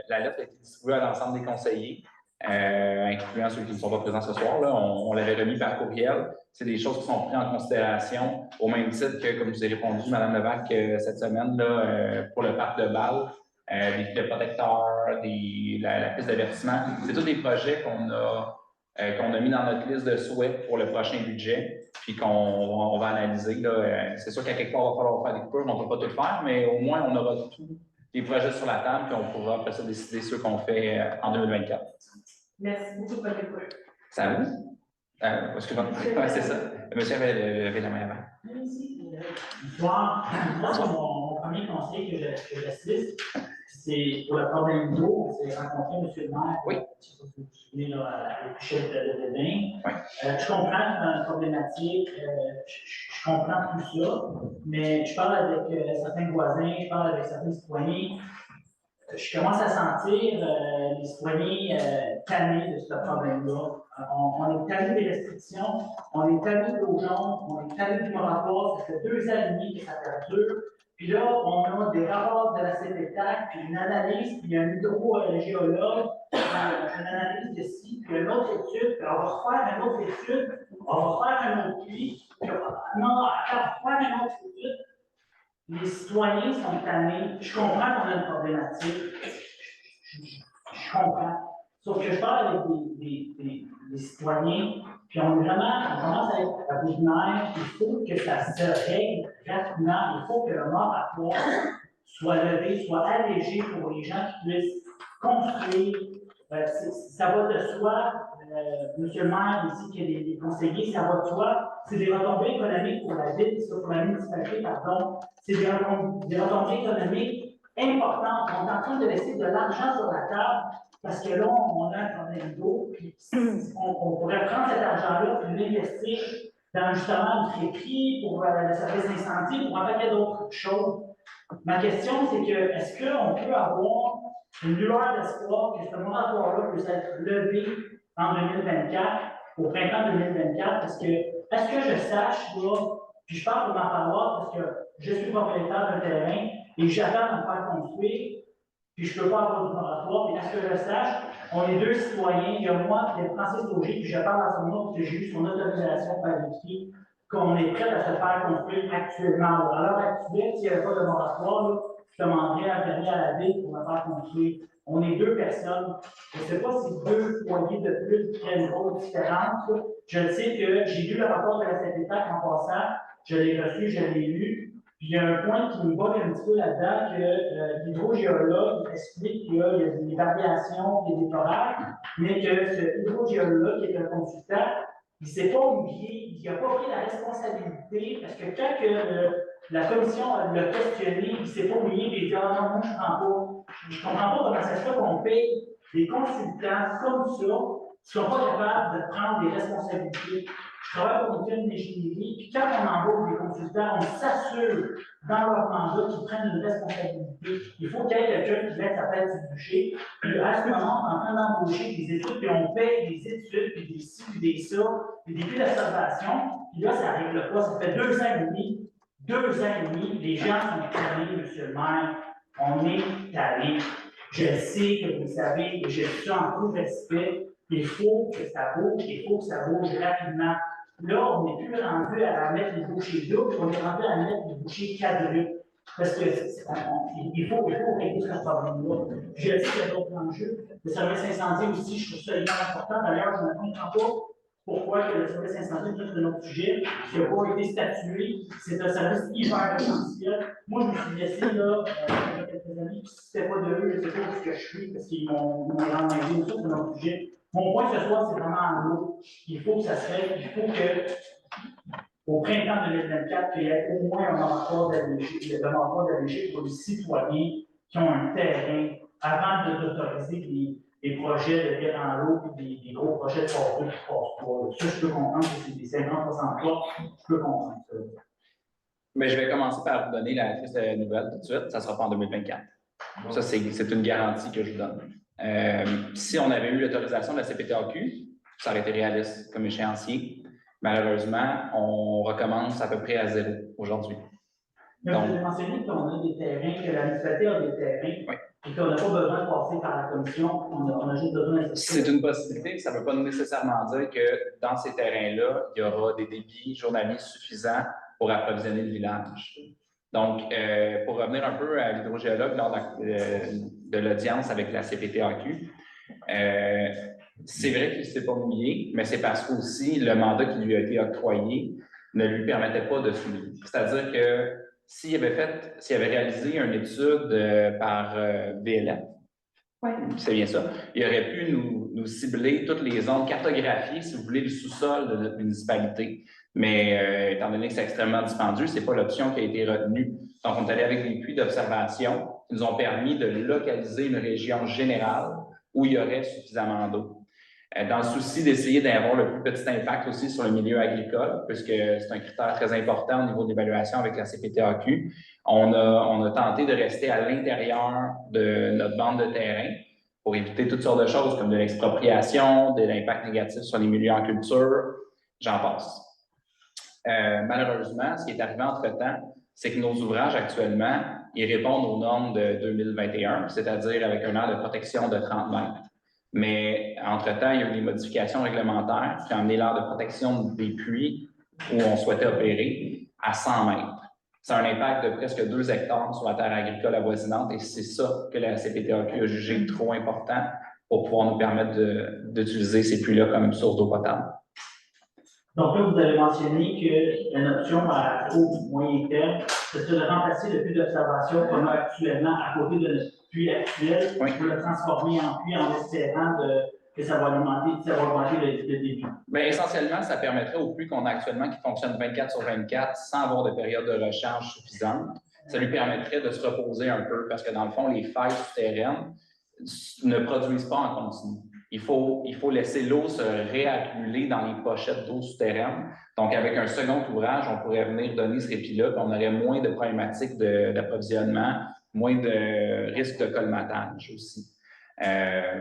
la lettre a été distribuée à l'ensemble des conseillers, incluant ceux qui ne sont pas présents ce soir. Là. On l'avait remis par courriel. C'est des choses qui sont prises en considération, au même titre que, comme je vous ai répondu, Mme Levac, cette semaine, là, pour le parc de Bâle. Des filets protecteurs, la piste d'avertissement. C'est tous des projets qu'on a mis dans notre liste de souhaits pour le prochain budget, puis qu'on va analyser. C'est sûr qu'à quelque part, il va falloir faire des coupures, on ne peut pas tout faire, mais au moins, on aura tous les projets sur la table, puis on pourra après ça décider ceux qu'on fait en 2024. Merci beaucoup pour votre écoute. Ça vous? Excusez-moi. Ouais, c'est ça. Monsieur avait levé la main avant. Bonsoir. Moi, c'est mon premier conseil que j'assiste. C'est pour le problème d'eau. On s'est rencontré, M. le maire. Oui. Je ne sais pas si vous vous souvenez, à l'échelle de Bédin. Oui. Je comprends la problématique. Je comprends tout ça. Mais je parle avec certains voisins, je parle avec certains citoyens. Je commence à sentir les citoyens tannés de ce problème-là. On est tannés des restrictions, on est tannés de l'eau jaune, on est tannés du moratoire. Ça fait 2 ans et demi que ça perdure. Puis là, on a des rapports de la CPTAC, puis une analyse, puis un hydrogéologue, une analyse de ci, puis une autre étude, puis on va refaire une autre étude, on va faire un autre puits, puis on va faire une autre étude. Les citoyens sont tannés. Je comprends qu'on a une problématique. Je comprends. Sauf que je parle avec des citoyens, puis on commence à être à bout de nerfs. Il faut que ça se règle rapidement. Il faut que le moratoire soit levé, soit allégé pour les gens qui puissent construire. Ça va de soi. Monsieur le maire, ici, qui est les conseillers, ça va de soi. C'est des retombées économiques pour la ville, pour la municipalité, pardon. C'est des retombées économiques importantes. On est en train de laisser de l'argent sur la table parce que là, on a un problème d'eau. On pourrait prendre cet argent-là et l'investir dans justement une friperie, pour le service d'incendie, pour un paquet d'autres choses. Ma question, c'est que est-ce qu'on peut avoir une lueur d'espoir que ce moratoire-là puisse être levé en 2024, au printemps 2024, parce que, est-ce que je sache, là, puis je parle pour ma paroisse, parce que je suis propriétaire d'un terrain et j'attends de me faire construire, puis je ne peux pas avoir du moratoire, puis est-ce que je sache, on est 2 citoyens, il y a moi et Francis Auger, puis je parle à son nom parce que j'ai eu son autorisation par l'écrit, qu'on est prêt à se faire construire actuellement. À l'heure actuelle, s'il n'y avait pas de moratoire, là, je demanderais à venir à la ville pour me faire construire. On est 2 personnes. Je ne sais pas si 2 foyers de plus créent une grosse différence. Je sais que j'ai lu le rapport de la CPTAC en passant. Je l'ai reçu, je l'ai lu. Puis il y a un point qui me bug un petit peu là-dedans, que l'hydrogéologue explique qu'il y a des variations, il y a des forages, mais que ce hydrogéologue, qui est un consultant, il ne s'est pas oublié, il n'a pas pris la responsabilité, parce que quand la commission l'a questionné, il ne s'est pas oublié, et il dit « Ah non, moi je ne comprends pas. Je ne comprends pas comment ça se fait qu'on paye des consultants comme ça, qui ne sont pas capables de prendre des responsabilités. » Je travaille pour une firme d'ingénierie, puis quand on embauche des consultants, on s'assure dans leur mandat qu'ils prennent une responsabilité. Il faut qu'il y ait quelqu'un qui mette sa tête sur le bûcher. Puis à ce moment, on est en train d'embaucher des études, puis on paye des études, puis des ci, puis des ça, puis des puits d'observation. Puis là, ça ne règle pas. Ça fait 2 ans et demi. 2 ans et demi, les gens sont tannés, monsieur le maire. On est tannés. Je sais que vous le savez, et je suis en tout respect. Il faut que ça bouge, il faut que ça bouge rapidement. Là, on n'est plus rendu à mettre les bouchées doubles, on est rendu à mettre les bouchées quadruples. Parce que il faut régler ce problème-là. Je sais qu'il y a d'autres enjeux. Le service incendie aussi, je trouve ça hyper important. D'ailleurs, je ne comprends pas pourquoi que le service incendie est tout un autre sujet, qui n'a pas été statué. C'est un service hyper essentiel. Moi, je me suis laissé là, il y a quelques années, si ce n'était pas de eux, je ne sais pas où je suis, parce qu'ils m'ont rendu ça, c'est un autre sujet. Mon point ce soir, c'est vraiment en haut. Il faut que ça se règle. Il faut que, au printemps 2024, qu'il y ait au moins un emploi d'alléger pour les citoyens qui ont un terrain avant d'autoriser des projets de guerre en l'eau et des gros projets de forêt qui passent pas. Ça, je peux comprendre que c'est des 50-60 je peux comprendre ça. Mais je vais commencer par vous donner la triste nouvelle tout de suite. Ça ne sera pas en 2024. Ça, c'est une garantie que je vous donne. Si on avait eu l'autorisation de la CPTAQ, ça aurait été réaliste comme échéancier. Malheureusement, on recommence à peu près à zéro aujourd'hui. Mais vous avez mentionné qu'on a des terrains, que la municipalité a des terrains, oui, et qu'on n'a pas besoin de passer par la commission, on a juste besoin de... C'est une possibilité, ça ne veut pas nécessairement dire que dans ces terrains-là, il y aura des débits journaliers suffisants pour approvisionner le village. Donc, pour revenir un peu à l'hydrogéologue lors de l'audience avec la CPTAQ, c'est vrai qu'il ne s'est pas mouillé, mais c'est parce qu'aussi le mandat qui lui a été octroyé ne lui permettait pas de se mouiller. C'est-à-dire que s'il avait réalisé une étude par VLF, oui, c'est bien ça, il aurait pu nous cibler toutes les zones, cartographier, si vous voulez, le sous-sol de notre municipalité. Mais étant donné que c'est extrêmement dispendieux, ce n'est pas l'option qui a été retenue. Donc, on est allé avec des puits d'observation qui nous ont permis de localiser une région générale où il y aurait suffisamment d'eau. Dans le souci d'essayer d'avoir le plus petit impact aussi sur le milieu agricole, puisque c'est un critère très important au niveau de l'évaluation avec la CPTAQ, on a tenté de rester à l'intérieur de notre bande de terrain pour éviter toutes sortes de choses comme de l'expropriation, de l'impact négatif sur les milieux en culture, j'en passe. Malheureusement, ce qui est arrivé entre-temps, c'est que nos ouvrages actuellement, ils répondent aux normes de 2021, c'est-à-dire avec un aire de protection de 30 mètres. Mais entre-temps, il y a eu des modifications réglementaires qui ont amené l'aire de protection des puits où on souhaitait opérer à 100 mètres. C'est un impact de presque 2 hectares sur la terre agricole avoisinante et c'est ça que la CPTAQ a jugé trop important pour pouvoir nous permettre d'utiliser ces puits-là comme source d'eau potable. Donc là, vous avez mentionné que une option à court ou moyen terme, c'est de remplacer le puits d'observation qu'on a actuellement à côté de notre puits actuel, oui, pour le transformer en puits en espérant que ça va augmenter le débit. Bien, essentiellement, ça permettrait aux puits qu'on a actuellement qui fonctionnent 24/24 sans avoir de période de recharge suffisante. Ça lui permettrait de se reposer un peu parce que dans le fond, les failles souterraines ne produisent pas en continu. Il faut laisser l'eau se réaccumuler dans les pochettes d'eau souterraine. Donc, avec un second ouvrage, on pourrait venir donner ce répit-là, puis on aurait moins de problématiques d'approvisionnement, moins de risques de colmatage aussi.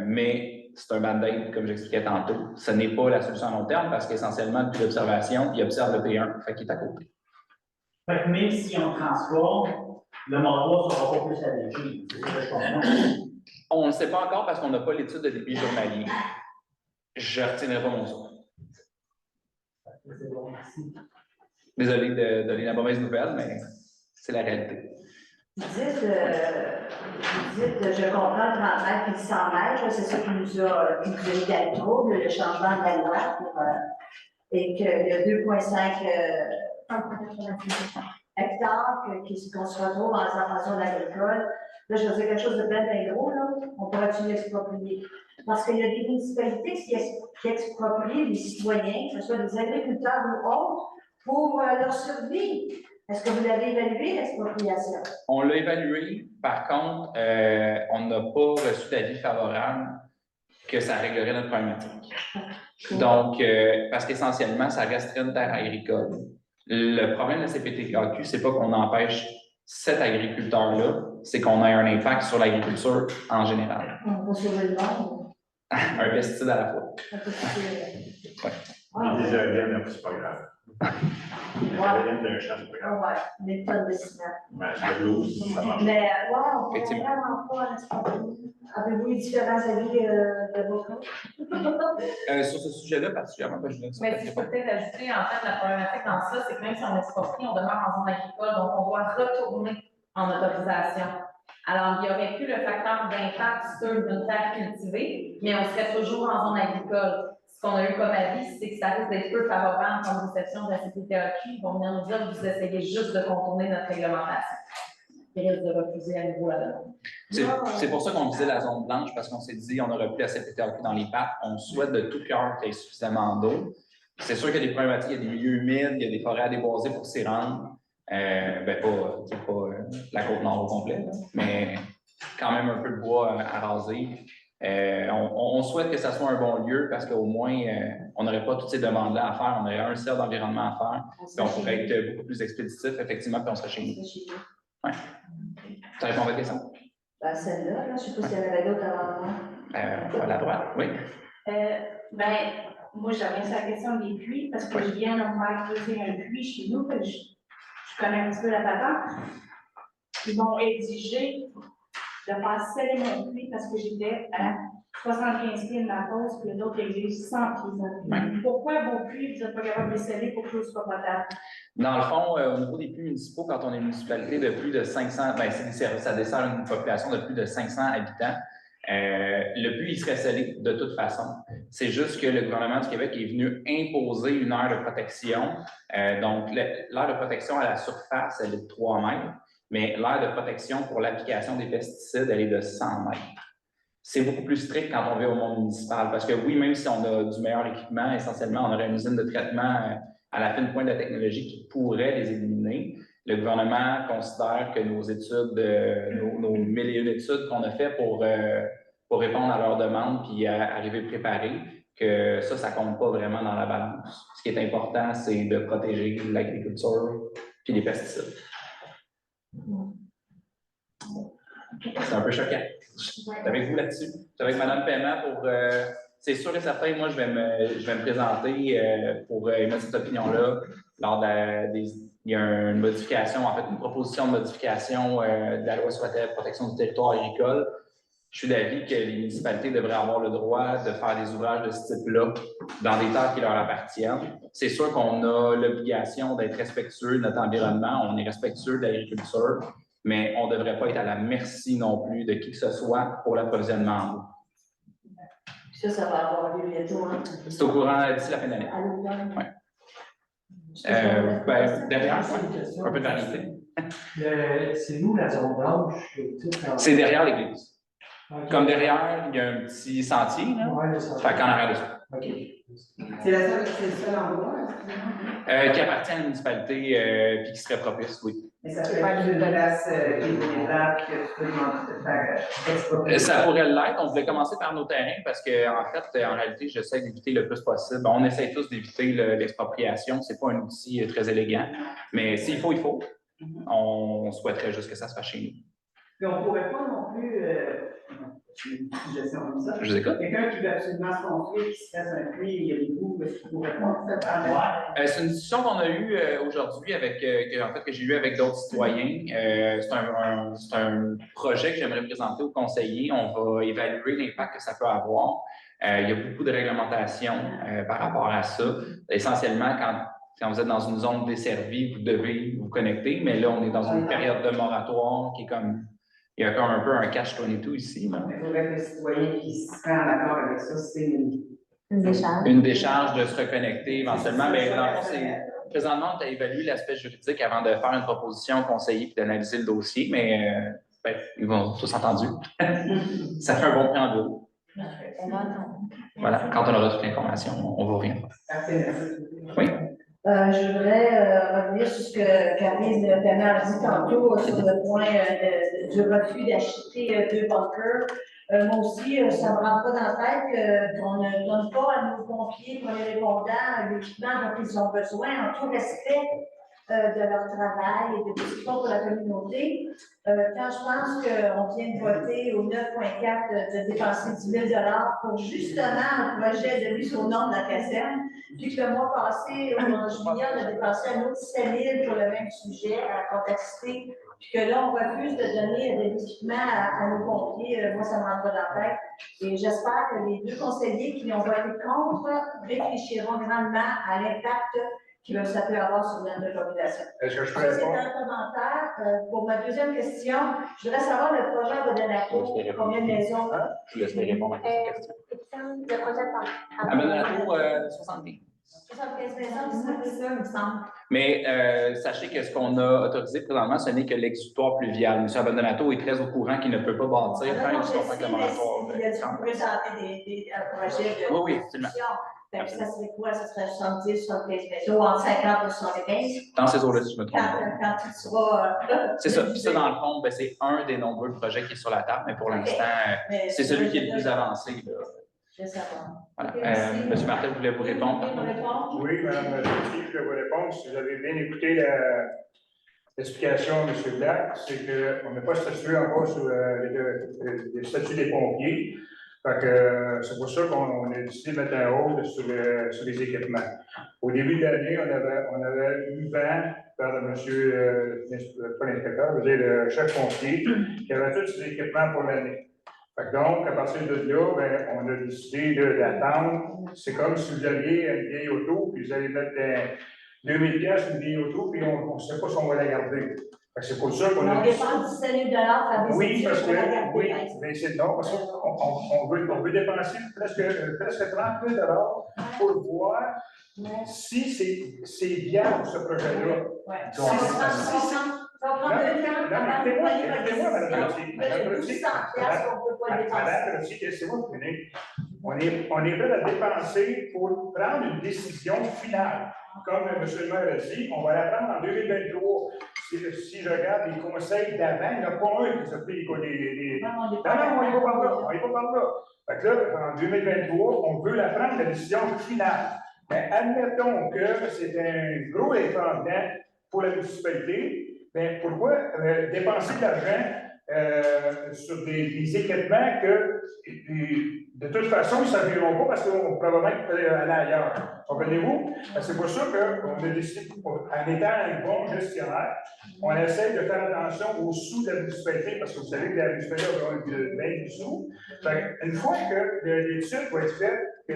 Mais c'est un band-aid, comme j'expliquais tantôt. Ce n'est pas la solution à long terme parce qu'essentiellement, depuis l'observation, il observe le P1, fait qu'il est à côté. Fait que même si on transforme, le moratoire ne sera pas plus allégé. C'est ce que je comprends. On ne le sait pas encore parce qu'on n'a pas l'étude de débit journalier. Je ne retiendrai pas mon son. Désolé de donner la mauvaise nouvelle, mais c'est la réalité. Vous dites, je comprends 30 mètres et 100 mètres, c'est ça qui nous a mis dans le trouble, le changement de la loi, et qu'il y a 2,5 hectares qu'on se retrouve en façon agricole. Là, je veux dire quelque chose de bien gros, là, on pourrait-tu l'exproprier? Parce qu'il y a des municipalités qui exproprient les citoyens, que ce soit des agriculteurs ou autres, pour leur survie. Est-ce que vous l'avez évalué, l'expropriation? On l'a évalué. Par contre, on n'a pas reçu d'avis favorable que ça réglerait notre problématique. Donc, parce qu'essentiellement, ça resterait une terre agricole. Le problème de la CPTAQ, c'est pas qu'on empêche cet agriculteur-là, c'est qu'on a un impact sur l'agriculture en général. On va sauver le monde. Un pesticide à la fois. Les désorients, c'est pas grave. Les désorients d'un champ, c'est pas grave. Ouais, des tonnes de ciment. Mais c'est de l'eau, ça marche. Mais, on ne peut vraiment pas responsable. Avez-vous eu différents avis de vos cas? Sur ce sujet-là, particulièrement, je voulais Mais si je peux peut-être ajouter, en fait, la problématique dans ça, c'est que même si on exproprie, on demeure en zone agricole, donc on doit retourner en autorisation. Alors, il y aurait plus le facteur d'impact sur une terre cultivée, mais on serait toujours en zone agricole. Ce qu'on a eu comme avis, c'est que ça risque d'être peu favorable en conception de la CPTAQ. Ils vont venir nous dire que vous essayez juste de contourner notre réglementation. Ils risquent de refuser à nouveau la demande. C'est pour ça qu'on visait la zone blanche, parce qu'on s'est dit on n'aurait plus la CPTAQ dans les parcs. On souhaite de tout cœur qu'il y ait suffisamment d'eau. C'est sûr qu'il y a des problématiques, il y a des milieux humides, il y a des forêts à déboiser pour s'y rendre. Pas la Côte-Nord au complet, là, mais quand même un peu de bois à raser. On souhaite que ça soit un bon lieu parce qu'au moins, on n'aurait pas toutes ces demandes-là à faire. On aurait un cercle d'environnement à faire. Puis on pourrait être beaucoup plus expéditif, effectivement, puis on serait chez nous. Oui. Ça répond à votre question? Ben, celle-là, je ne sais pas s'il y en avait d'autres avant. À la droite, oui. Moi, j'avais sur la question des puits parce que je viens de me faire creuser un puits chez nous, que je connais un petit peu la patente. Ils m'ont exigé de faire sceller mon puits parce que j'étais à 75 pieds de ma fosse, puis l'autre exige 100 pieds. Pourquoi vos puits, vous n'êtes pas capable de les sceller pour que l'eau soit potable? Dans le fond, au niveau des puits municipaux, quand on est une municipalité de plus de 500, ça dessert une population de plus de 500 habitants. Le puits, il serait scellé de toute façon. C'est juste que le gouvernement du Québec est venu imposer une aire de protection. Donc, l'aire de protection à la surface, elle est de 3 mètres, mais l'aire de protection pour l'application des pesticides, elle est de 100 mètres. C'est beaucoup plus strict quand on vit au monde municipal, parce que oui, même si on a du meilleur équipement, essentiellement, on aurait une usine de traitement à la fine pointe de la technologie qui pourrait les éliminer. Le gouvernement considère que nos études, nos 1001 études qu'on a fait pour répondre à leurs demandes puis arriver préparés, que ça ne compte pas vraiment dans la balance. Ce qui est important, c'est de protéger l'agriculture puis les pesticides. C'est un peu choquant. Je suis avec vous là-dessus. Je suis avec Mme Paiement pour... c'est sûr et certain, moi, je vais me présenter pour émettre cette opinion-là lors il y a une modification, en fait, une proposition de modification de la loi sur la protection du territoire agricole. Je suis d'avis que les municipalités devraient avoir le droit de faire des ouvrages de ce type-là dans des terres qui leur appartiennent. C'est sûr qu'on a l'obligation d'être respectueux de notre environnement, on est respectueux de l'agriculture, mais on ne devrait pas être à la merci non plus de qui que ce soit pour l'approvisionnement en eau. Ça va avoir lieu bientôt. Hein? C'est au courant d'ici la fin de l'année. Oui. Derrière, un peu de variété. C'est où la zone blanche? C'est derrière l'église. Okay. Comme derrière, il y a un petit sentier, là. Ouais, fait qu'en arrière de ça. OK. C'est le seul endroit? Qui appartient à la municipalité puis qui serait propice, oui. Mais ça peut être une place vulnérable que tu peux demander de faire exploiter. Ça pourrait l'être. On voulait commencer par nos terrains parce qu'en fait, en réalité, j'essaie d'éviter le plus possible. On essaie tous d'éviter l'expropriation. Ce n'est pas un outil très élégant. Mais s'il faut, il faut. On souhaiterait juste que ça se fasse chez nous. Puis on ne pourrait pas non plus. Une suggestion comme ça. Je vous écoute. Quelqu'un qui veut absolument se construire, qui se fasse un puits, il y a des bouts, est-ce qu'il pourrait pas faire? C'est une discussion qu'on a eue aujourd'hui que j'ai eue avec d'autres citoyens. C'est un projet que j'aimerais présenter aux conseillers. On va évaluer l'impact que ça peut avoir. Il y a beaucoup de réglementations par rapport à ça. Essentiellement, quand vous êtes dans une zone desservie, vous devez vous connecter, mais là, on est dans une période de moratoire qui est comme... Il y a comme un peu un catch-22 ici. Là. Il faudrait que le citoyen qui serait en accord avec ça, c'est une décharge de se reconnecter éventuellement. Mais dans le fond, présentement, on a évalué l'aspect juridique avant de faire une proposition au conseiller et d'analyser le dossier, mais ils vont tous entendus. Ça fait un bon préambule. Voilà, quand on aura toute l'information, on va revenir. Oui. Je voudrais revenir sur ce que Karine Paiement a dit tantôt sur le point du refus d'acheter 2 bunkers. Moi aussi, ça ne me rentre pas dans la tête qu'on ne donne pas à nos pompiers, premiers répondants, l'équipement dont ils ont besoin, en tout respect de leur travail et de tout ce qu'ils font pour la communauté. Quand je pense qu'on vient de voter au 9.4 de dépenser 10 000 pour justement un projet de mise aux normes de la caserne, puis que le mois passé, en juillet, on a dépensé un autre 7 000 pour le même sujet, à la complexité, puis que là, on refuse de donner de l'équipement à nos pompiers, moi, ça me rentre pas dans la tête. Et j'espère que les deux conseillers qui ont voté contre réfléchiront grandement à l'impact ça peut avoir sur notre population. Est-ce que je peux Ça, c'est répondre? un commentaire. Pour ma deuxième question, je voudrais savoir le projet à Bodanaco, combien de maisons? Je vous laisse répondre à cette question. Le projet par. À Bodanaco, 70. 75 maisons, c'est ça, il me semble. Mais sachez que ce qu'on a autorisé présentement, ce n'est que l'exutoire pluvial. M. Abandonnato est très au courant qu'il ne peut pas bâtir tant qu'il ne pas que le moratoire. Il a dû présenter un projet de oui, absolument. Ça serait quoi? Ça serait 70, 75 maisons, entre 50 et 75? Dans ces eaux-là, si je me trompe pas. Quand tu seras... c'est ça. Puis ça, dans le fond, c'est un des nombreux projets qui est sur la table, mais pour l'instant, c'est celui qui est le plus avancé. Là. Je sais pas. Voilà. M. Martel, vous voulez vous répondre? Oui, Mme Lautier, je vais vous répondre. Si vous avez bien écouté l'explication de M. Black, c'est qu'on n'a pas statué encore sur les statuts des pompiers. C'est pour ça qu'on a décidé de mettre un hold sur les équipements. Au début de l'année, on avait eu vent par monsieur, pas l'inspecteur, je veux dire le chef pompier, qui avait tous ses équipements pour l'année. Donc, à partir de là, on a décidé d'attendre. C'est comme si vous aviez une vieille auto, puis vous allez mettre 2000 pièces une vieille auto, puis on ne sait pas si on va la garder. C'est pour ça qu'on a. On dépense 17 000 à des oui, parce que, oui, mais c'est non, parce qu'on veut dépenser presque 30 000 pour voir si c'est viable ce projet-là. Oui. Écoutez-moi, Mme Lautier. Madame Lautier, laissez-moi finir. On est prêt à dépenser pour prendre une décision finale. Comme M. le maire a dit, on va la prendre en 2023. Si je regarde les conseils d'avant, il n'y en a pas un qui s'est pris les. Non, on n'est pas par là. On n'est pas par là. Fait que là, en 2023, on veut la prendre, la décision finale. Mais admettons que c'est un gros effort pour la municipalité. Mais pourquoi dépenser de l'argent sur des équipements que, de toute façon, ils ne serviront pas parce qu'on probablement aller ailleurs. Comprenez-vous? C'est pour ça qu'on a décidé, en étant un bon gestionnaire, on essaie de faire attention aux sous de la municipalité, parce que vous savez que la municipalité a bien du sous. Une fois que l'étude va être faite, que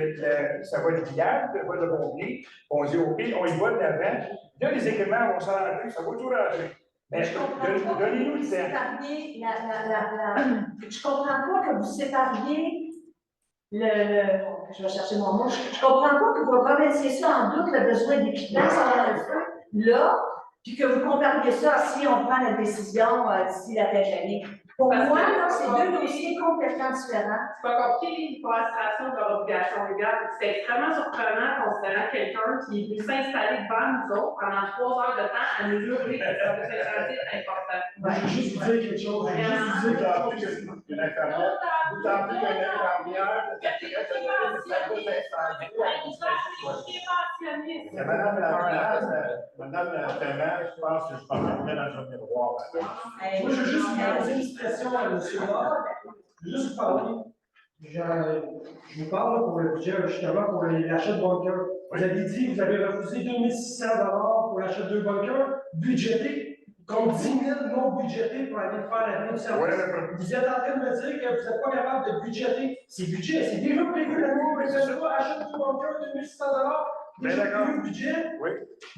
ça va être viable, ça va être pompier, on dit OK, on y va de l'avant. Là, les équipements vont s'arranger, ça va tout rentrer. Mais je comprends pas que vous sépariez je comprends pas que vous sépariez je vais chercher mon mot. Je comprends pas que vous remettiez ça en doute, le besoin d'équipement sur le feu, là, puis que vous compariez ça si on prend la décision d'ici la fin de l'année. Pour moi, c'est deux dossiers complètement différents. C'est pas compliqué, l'illustration de leur obligation légale. C'est extrêmement surprenant considérant quelqu'un qui est venu s'installer devant nous autres pendant 3 heures de temps à mesurer que ça va être important. Je vais juste vous dire quelque chose. Je vais juste vous dire quelque chose. Une infirmière, vous tentez qu'une infirmière, Madame Thémère, je pense que je parlerai dans un miroir. Moi, je veux juste vous poser une question à M. Moore. Je veux juste vous parler. Je vous parle pour le budget, justement, pour l'achat de bunkers. Vous avez dit, vous avez refusé 2 600 $ pour l'achat de 2 bunkers budgétés, comme 10 000 non budgétés pour aller faire la vie de service. Vous êtes en train de me dire que vous n'êtes pas capable de budgéter. C'est budget, c'est déjà prévu l'année où vous avez pas acheté 2 bunkers, 2 600 $. Déjà prévu le budget. Oui.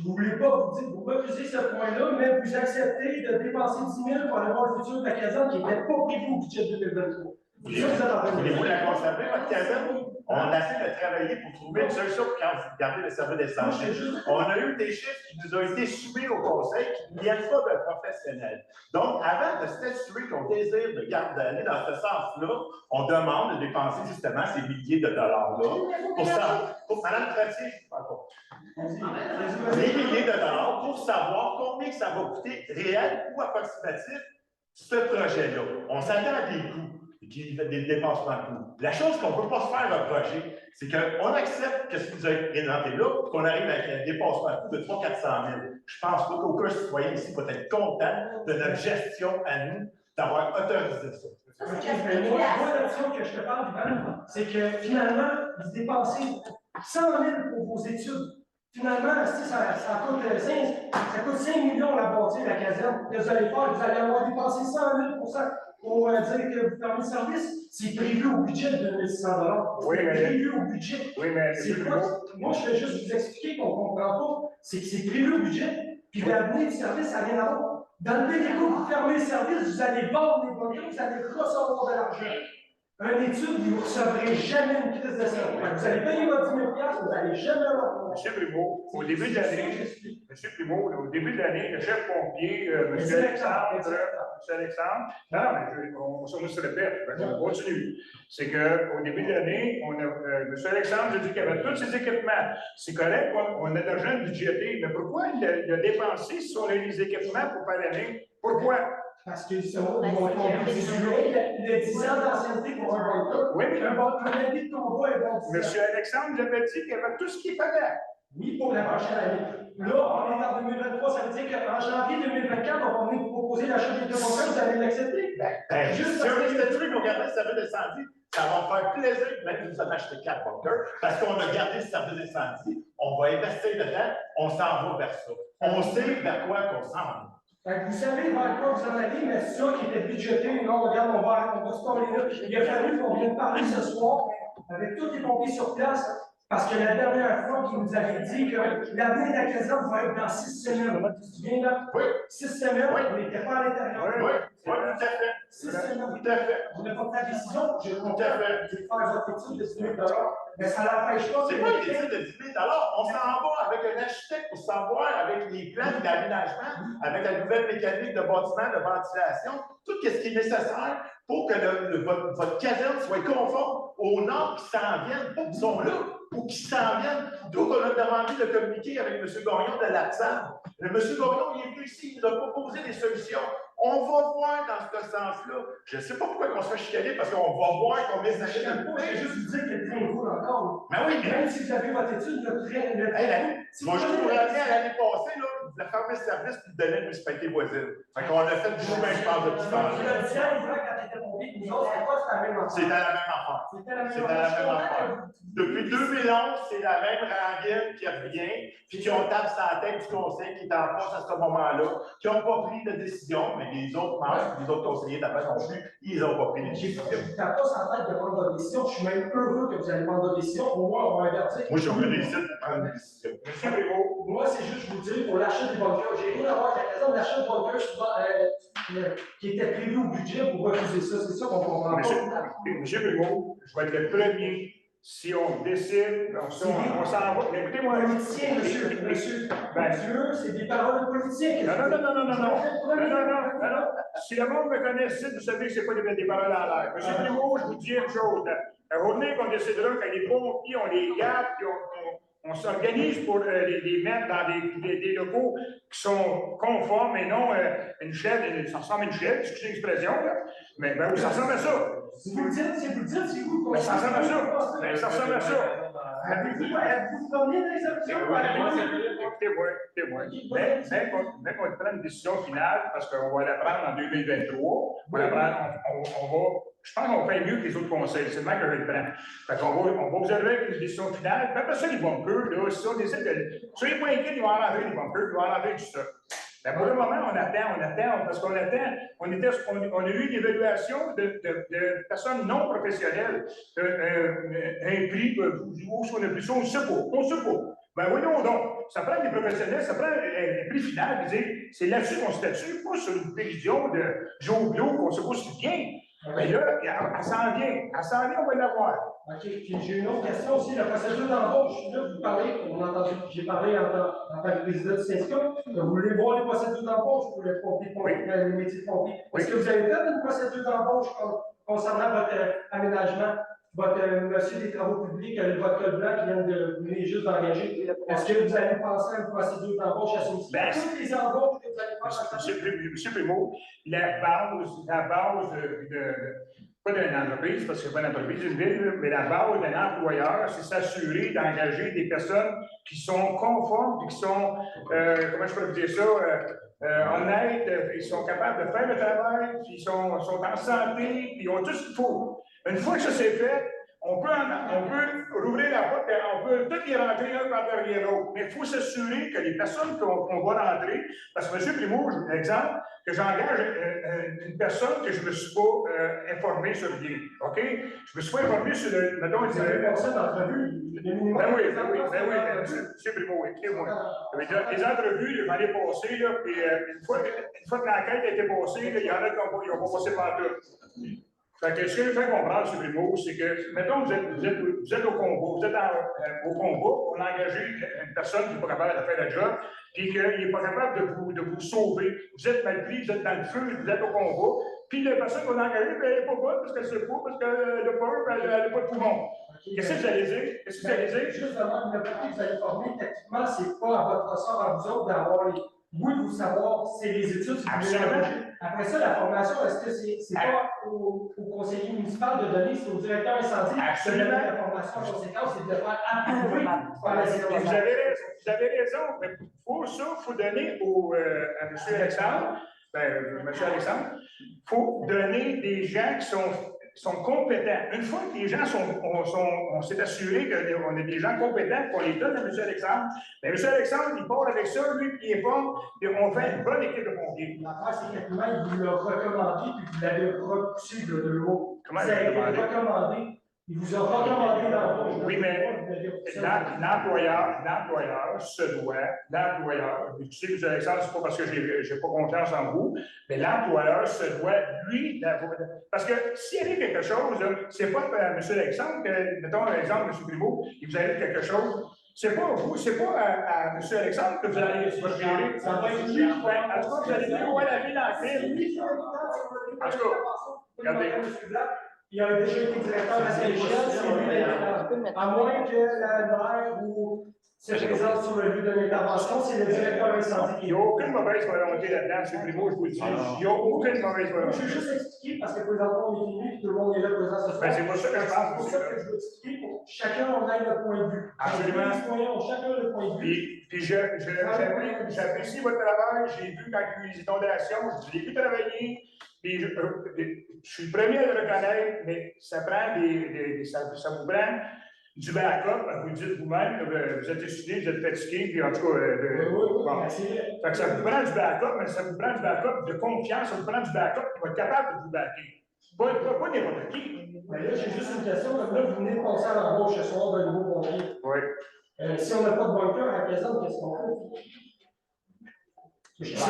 Vous ne voulez pas, vous refusez ce point-là, mais vous acceptez de dépenser 10 000 pour aller voir le futur de la caserne qui n'était pas prévu au budget 2023. Voulez-vous la conserver, votre caserne? On essaie de travailler pour trouver une solution pour garder le service d'essentiel. On a eu des chiffres qui nous ont été soumis au conseil qui ne viennent pas de professionnels. Donc, avant de statuer qu'on désire de garder dans ce sens-là, on demande de dépenser justement ces milliers de dollars-là pour Mme Trottier, je ne parle pas. Des milliers de dollars pour savoir combien ça va coûter réel ou approximatif ce projet-là. On s'attend à des coûts. et qui fait des dépassements de coûts. La chose qu'on ne peut pas se faire reprocher, c'est qu'on accepte que ce que vous avez présenté là, qu'on arrive avec un dépassement de coûts de 300 000 à 400 000. Je ne pense pas qu'aucun citoyen ici va être content de notre gestion à nous d'avoir autorisé ça. Moi, l'option que je te parle, c'est que finalement, vous dépensez 100 000 pour vos études. Finalement, si ça coûte 5 millions à bâtir la caserne, que vous allez faire, vous allez avoir dépensé 100 000 pour ça, pour dire que vous fermez le service. C'est prévu au budget de 2600 $. Oui, mais. C'est prévu au budget. Oui, mais. Moi, je vais juste vous expliquer qu'on ne comprend pas. C'est que c'est prévu au budget, puis d'amener le service, ça n'a rien à voir. D'enlever les coûts, vous fermez le service, vous allez vendre les bunkers, vous allez recevoir de l'argent. Une étude, vous ne recevrez jamais une crise de service. Vous allez payer votre 10 000 $, vous n'allez jamais avoir. M. Primo, au début de l'année, au début de l'année, le chef pompier, M. Alexandre, non, mais on se répète, on continue. C'est qu'au début de l'année, M. Alexandre a dit qu'il y avait tous ces équipements. C'est correct, on a de l'argent budgété, mais pourquoi il a dépensé sur les équipements pour faire l'année? Pourquoi? Parce qu'ils vont tomber les 10 ans d'ancienneté pour un bunker. Oui, mais un habit de combat est bon. M. Alexandre avait dit qu'il y avait tout ce qu'il fallait. Oui, pour la prochaine année. Là, on est en 2023, ça veut dire qu'en janvier 2024, on va venir vous proposer l'achat des 2 bunkers, vous allez l'accepter? Juste si on est statué pour garder le service d'incendie, ça va me faire plaisir même si vous en achetez 4 bunkers, parce qu'on a gardé le service d'incendie, on va investir dedans, on s'en va vers ça. On sait vers quoi qu'on s'en va. Vous savez vers quoi vous en allez, mais c'est ça qui était budgété. Non, regarde, on va se parler là. Il a fallu qu'on vienne parler ce soir avec tous les pompiers sur place, parce que la dernière fois qu'ils nous avaient dit que l'avenir de la caserne va être dans 6 semaines. Tu te souviens là? Oui. 6 semaines, on n'était pas à l'intérieur. Oui, tout à fait. 6 semaines. Tout à fait. On n'a pas pris la décision. Je tout à fait. faire votre étude de 10 000 $. Mais ça n'empêche pas. C'est pas une étude de 10 000 $. On s'en va avec un architecte pour savoir, avec les plans d'aménagement, avec la nouvelle mécanique de bâtiment, de ventilation, tout ce qui est nécessaire pour que votre caserne soit conforme aux normes qui s'en viennent, pas qui sont là, ou qui s'en viennent. D'où on a demandé de communiquer avec M. Gagnon de l'APSAM. M. Gagnon, il est venu ici, il nous a proposé des solutions. On va voir dans ce sens-là. Je ne sais pas pourquoi on se fait chicaner, parce qu'on va voir combien ça coûte. Je vais juste vous dire que le train roule encore. Mais oui, mais... Même si vous avez votre étude, le train roule. Moi, je vous ramener à l'année passée, là, vous avez fermé le service et vous donnez une municipalité voisine. Fait qu'on a fait du chemin, je pense, depuis temps. Tu l'as dit à l'hiver quand tu étais pompier, nous autres, c'était la même affaire. C'était la même affaire. C'était la même affaire. Depuis 2011, c'est la même rengaine qui revient, puis qui ont tapé sur la tête du conseil qui est en place à ce moment-là, qui n'ont pas pris de décision, mais les autres membres, les autres conseillers d'abord non plus, ils n'ont pas pris de décision. Tu n'as pas en tête de prendre votre décision. Je suis même heureux que vous allez prendre votre décision. Au moins, on va avertir. Moi, je me décide de prendre une décision. Monsieur Prévost, moi, c'est juste vous dire, pour l'achat des bunkers, j'ai rien à voir avec la raison de l'achat de bunkers qui était prévu au budget pour refuser ça. C'est ça qu'on comprend pas. Monsieur Prévost, je vais être le premier. Si on décide, on s'en va. Mais écoutez-moi. Politicien, monsieur. Dieu, c'est des paroles de politicien. Non. Si le monde me connaît, vous savez que ce n'est pas des paroles en l'air. Monsieur Prévost, je vous dis une chose. La journée qu'on décidera, quand les pompiers, on les garde, puis on s'organise pour les mettre dans des locaux qui sont conformes et non une chaîne, ça ressemble à une chaîne, excusez l'expression, mais ben, ça ressemble à ça. Si vous le dites, c'est vous. Ça ressemble à ça. Ben, ça ressemble à ça. Vous promenez dans les options? Écoutez-moi. Même qu'on prenne une décision finale, parce qu'on va la prendre en 2023, je pense qu'on fait mieux que les autres conseils. C'est le même que je vais le prendre. Fait qu'on va observer avec une décision finale. Puis après ça, les bunkers, là, si on décide de. Soyez pas inquiets, ils vont enlever les bunkers, ils vont enlever tout ça. Mais pour le moment, on attend, parce qu'on attend. On a eu une évaluation de personnes non professionnelles, un prix, où on a pris ça, on ne sait pas. Ben voyons donc, ça prend des professionnels, ça prend un prix final, c'est là-dessus qu'on statue, pas sur une prévision de Joe Blow qu'on ne sait pas si bien. Mais là, elle s'en vient, on va l'avoir. OK, puis j'ai une autre question aussi, la procédure d'embauche. Là, vous parlez, j'ai parlé en tant que président du syndicat, vous voulez voir les procédures d'embauche pour les métiers de pompier. Est-ce que vous avez fait une procédure d'embauche concernant votre aménagement, votre monsieur des travaux publics, votre code blanc qui vient de venir juste d'engager? Est-ce que vous allez penser à une procédure d'embauche à ce niveau? Toutes les embauches que vous allez faire. Monsieur Primo, la base pas d'une entreprise, parce que c'est pas une entreprise d'une ville, mais la base d'un employeur, c'est s'assurer d'engager des personnes qui sont conformes, qui sont, comment je peux dire ça, honnêtes, ils sont capables de faire le travail, puis ils sont en santé, puis ils ont tout ce qu'il faut. Une fois que ça c'est fait, on peut rouvrir la porte, on peut tous y rentrer un par derrière l'autre. Mais il faut s'assurer que les personnes qu'on va rentrer, parce que M. Primo, exemple, que j'engage une personne que je ne me suis pas informé sur rien. OK? Je ne me suis pas informé sur le. Mettons, Vous avez passé d'entrevue, ben oui, M. Primo, écoutez-moi. Les entrevues, l'année passée, là, puis une fois que l'enquête a été passée, là, il y en a qui n'ont pas passé par tout. Fait que ce que je fais comprendre, M. Primo, c'est que, mettons, vous êtes au combat, vous êtes au combat, on a engagé une personne qui n'est pas capable de faire le job, puis qu'il n'est pas capable de vous sauver. Vous êtes mal pris, vous êtes dans le feu, vous êtes au combat, puis la personne qu'on a engagée, elle n'est pas bonne parce qu'elle ne sait pas, parce qu'elle n'a pas de poumon. Qu'est-ce que vous allez dire? Qu'est-ce que vous allez dire? Justement, le côté que vous allez former, techniquement, ce n'est pas à votre ressort, à vous autres, d'avoir les. Oui, vous savoir, c'est les études, c'est absolument. Après ça, la formation, est-ce que c'est pas au conseiller municipal de donner, c'est au directeur incendie de donner la formation en conséquence, c'est de faire approuver par la sécurité. Vous avez raison, mais pour ça, il faut donner à M. Alexandre, il faut donner des gens qui sont compétents. Une fois que les gens on s'est assuré qu'on a des gens compétents, qu'on les donne à M. Alexandre, bien, M. Alexandre, il part avec ça, lui, puis il est fort, puis on fait une bonne équipe de pompiers. L'affaire, c'est qu'actuellement, il vous l'a recommandé, puis vous l'avez repoussé de l'eau. Comment ça a été recommandé? Il vous a recommandé l'embauche. Oui, mais l'employeur se doit, tu sais, M. Alexandre, c'est pas parce que je n'ai pas confiance en vous, mais l'employeur se doit, lui, parce que s'il arrive quelque chose, c'est pas à M. Alexandre que, mettons un exemple, M. Primo, il vous arrive quelque chose, c'est pas vous, c'est pas à M. Alexandre que vous allez se gérer. Ça va être lui, en tout cas, vous allez dire, ouais, la ville en ville. En tout cas, regardez. Il a déjà été directeur à Saint-Michel, à moins que la maire ou se présente sur le lieu de l'intervention, c'est le directeur incendie. Il n'y a aucune mauvaise volonté là-dedans, M. Primo, je vous le dis. Il n'y a aucune mauvaise volonté. Je vais juste expliquer, parce que présentement, on est fini, et tout le monde est là présent ce soir. C'est pour ça que je pense. C'est pour ça que je veux expliquer, pour que chacun en ait le point de vue. Absolument. Les citoyens ont chacun le point de vue. Puis j'apprécie votre travail, j'ai vu quand il y a eu les inondations, je l'ai vu travailler. Puis je suis le premier à le reconnaître, mais ça prend ça vous prend du backup, vous le dites vous-même, vous êtes essoufflé, vous êtes fatigué, puis en tout cas, fait que ça vous prend du backup, mais ça vous prend du backup de confiance, ça vous prend du backup qui va être capable de vous backer. Pas n'importe qui. Mais là, j'ai juste une question. Là, vous venez de penser à l'embauche ce soir d'un nouveau pompier. Oui. Si on n'a pas de bunker à la présente, qu'est-ce qu'on fait? Je suis là,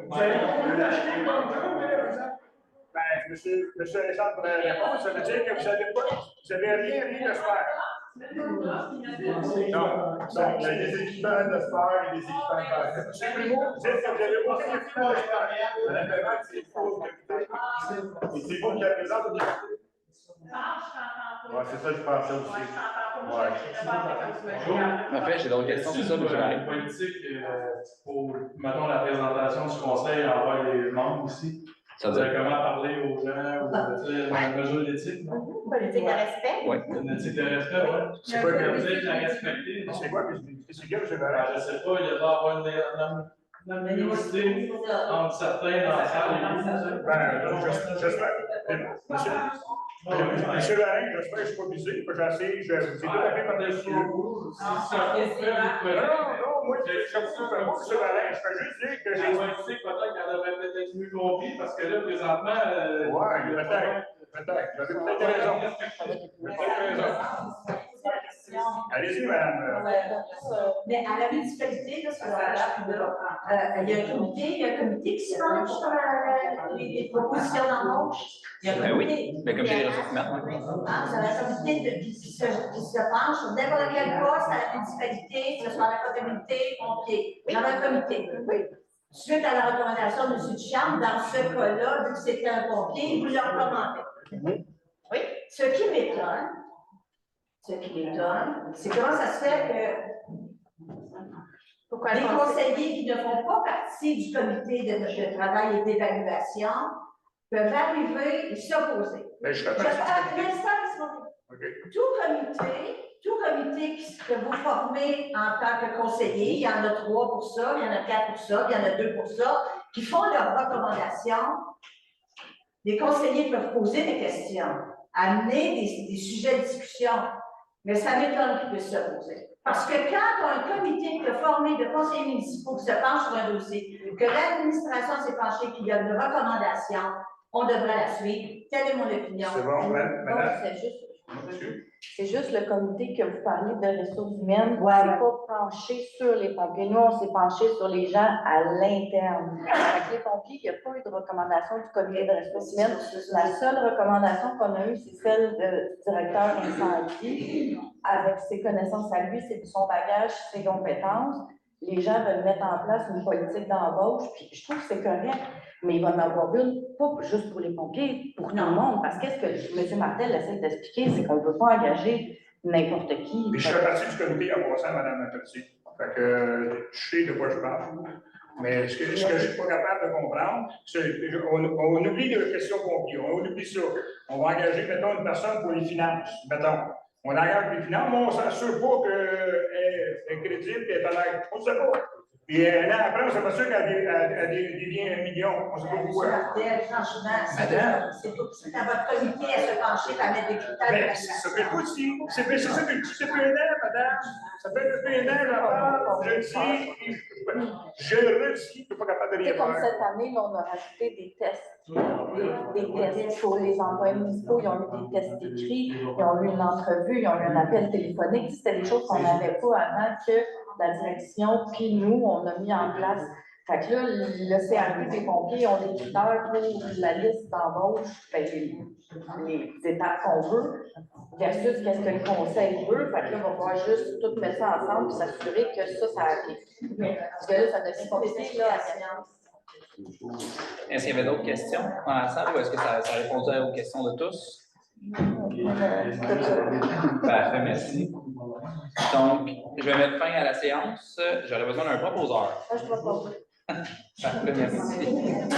vous allez acheter le bunker, mais ben, monsieur Alexandre, pour la réponse, ça veut dire que vous n'avez rien de faire. Non, il y a des équipements de faire et des équipements de faire. Monsieur Primo, vous n'avez aucun équipement de faire. Madame Levac, c'est faux. Et c'est vous qui la présente au début. Ouais, c'est ça que je pensais aussi. En fait, j'ai d'autres questions sur ça, mais je vais arrêter. Politique pour, mettons, la présentation du conseil envers les membres aussi. Ça veut dire comment parler aux gens, ou une mesure d'éthique, non? Politique de respect? Oui. Une éthique de respect, oui. C'est quoi que vous dites, la respecter? C'est quoi que c'est bien, je ne sais pas, il doit y avoir une animosité entre certains dans la salle. J'espère. Monsieur Larin, j'espère que je ne suis pas visé, parce que j'ai tout à fait par-dessus. Non, moi, je ne suis pas M. Larin, je peux juste dire que j'ai. Peut-être qu'elle aurait peut-être mieux compris, parce que là, présentement. Oui, peut-être. Vous avez peut-être raison. Allez-y, madame. Mais à la municipalité, il y a un comité qui se penche sur les propositions d'embauche. Oui, mais comme j'ai les ressources humaines. Vous avez un comité qui se penche sur n'importe quel poste à la municipalité, que ce soit la comptabilité, pompier. Il y a un comité. Oui. Suite à la recommandation de M. Ducharme, dans ce cas-là, vu que c'était un pompier, vous le recommandez. Oui. Ce qui m'étonne, c'est comment ça se fait que les conseillers qui ne font pas partie du comité de travail et d'évaluation peuvent arriver et s'opposer. Ben, je fais Je- partie à du l'instant, laisse-moi comité. OK. Tout comité que vous formez en tant que conseiller, il y en a 3 pour ça, il y en a 4 pour ça, il y en a 2 pour ça, qui font leurs recommandations. Les conseillers peuvent poser des questions, amener des sujets de discussion, mais ça m'étonne qu'ils puissent s'opposer. Parce que quand un comité qui est formé de conseillers municipaux qui se penche sur un dossier, que l'administration s'est penchée, qu'il y a une recommandation, on devrait la suivre. Quelle est mon opinion? C'est bon, madame. C'est juste le comité que vous parlez de ressources humaines, Ouais, c'est pas penché sur les pompiers. Nous, on s'est penché sur les gens à l'interne. Avec les pompiers, il n'y a pas eu de recommandation du comité de ressources humaines. La seule recommandation qu'on a eue, c'est celle du directeur incendie, avec ses connaissances à lui, son bagage, ses compétences. Les gens veulent mettre en place une politique d'embauche, puis je trouve que c'est correct. Mais il va en avoir une, pas juste pour les pompiers, pour tout le monde. Parce qu'est-ce que M. Martel essaie d'expliquer, c'est qu'on ne peut pas engager n'importe qui. Puis je fais partie du comité en passant, Mme Pelletier. Fait que je sais de quoi je parle. Mais ce que je ne suis pas capable de comprendre, c'est on oublie les questions pompiers, on oublie ça. On va engager, mettons, une personne pour les finances, mettons. On engage pour les finances, mais on ne s'assure pas qu'elle est crédible et elle est honnête. On ne sait pas. Puis un an après, on s'aperçoit qu'elle devient 1 million. On ne sait pas pourquoi. Franchement, Madame. c'est à votre comité à se pencher, à mettre des critères. Mais ça fait pas si. C'est ça depuis un an, madame. Ça fait depuis un an, j'en parle. Je le dis. Je le redis, je ne suis pas capable de rien Comme faire. cette année, là, on a rajouté des tests. Des tests pour les employés municipaux. Ils ont eu des tests écrits, ils ont eu une entrevue, ils ont eu un appel téléphonique. C'était des choses qu'on n'avait pas avant que la direction, puis nous, on a mis en place. Fait que là, le CRP des pompiers ont des critères pour la liste d'embauche, les étapes qu'on veut, versus qu'est-ce que le conseil veut. Fait que là, on va pouvoir juste tout mettre ça ensemble et s'assurer que ça arrive. Parce que là, ça devient compliqué là, à science. Est-ce qu'il y avait d'autres questions dans la salle ou est-ce que ça répondait aux questions de tous? Parfait, merci. Donc, je vais mettre fin à la séance. J'aurais besoin d'un proposeur. Je propose. Parfait, merci.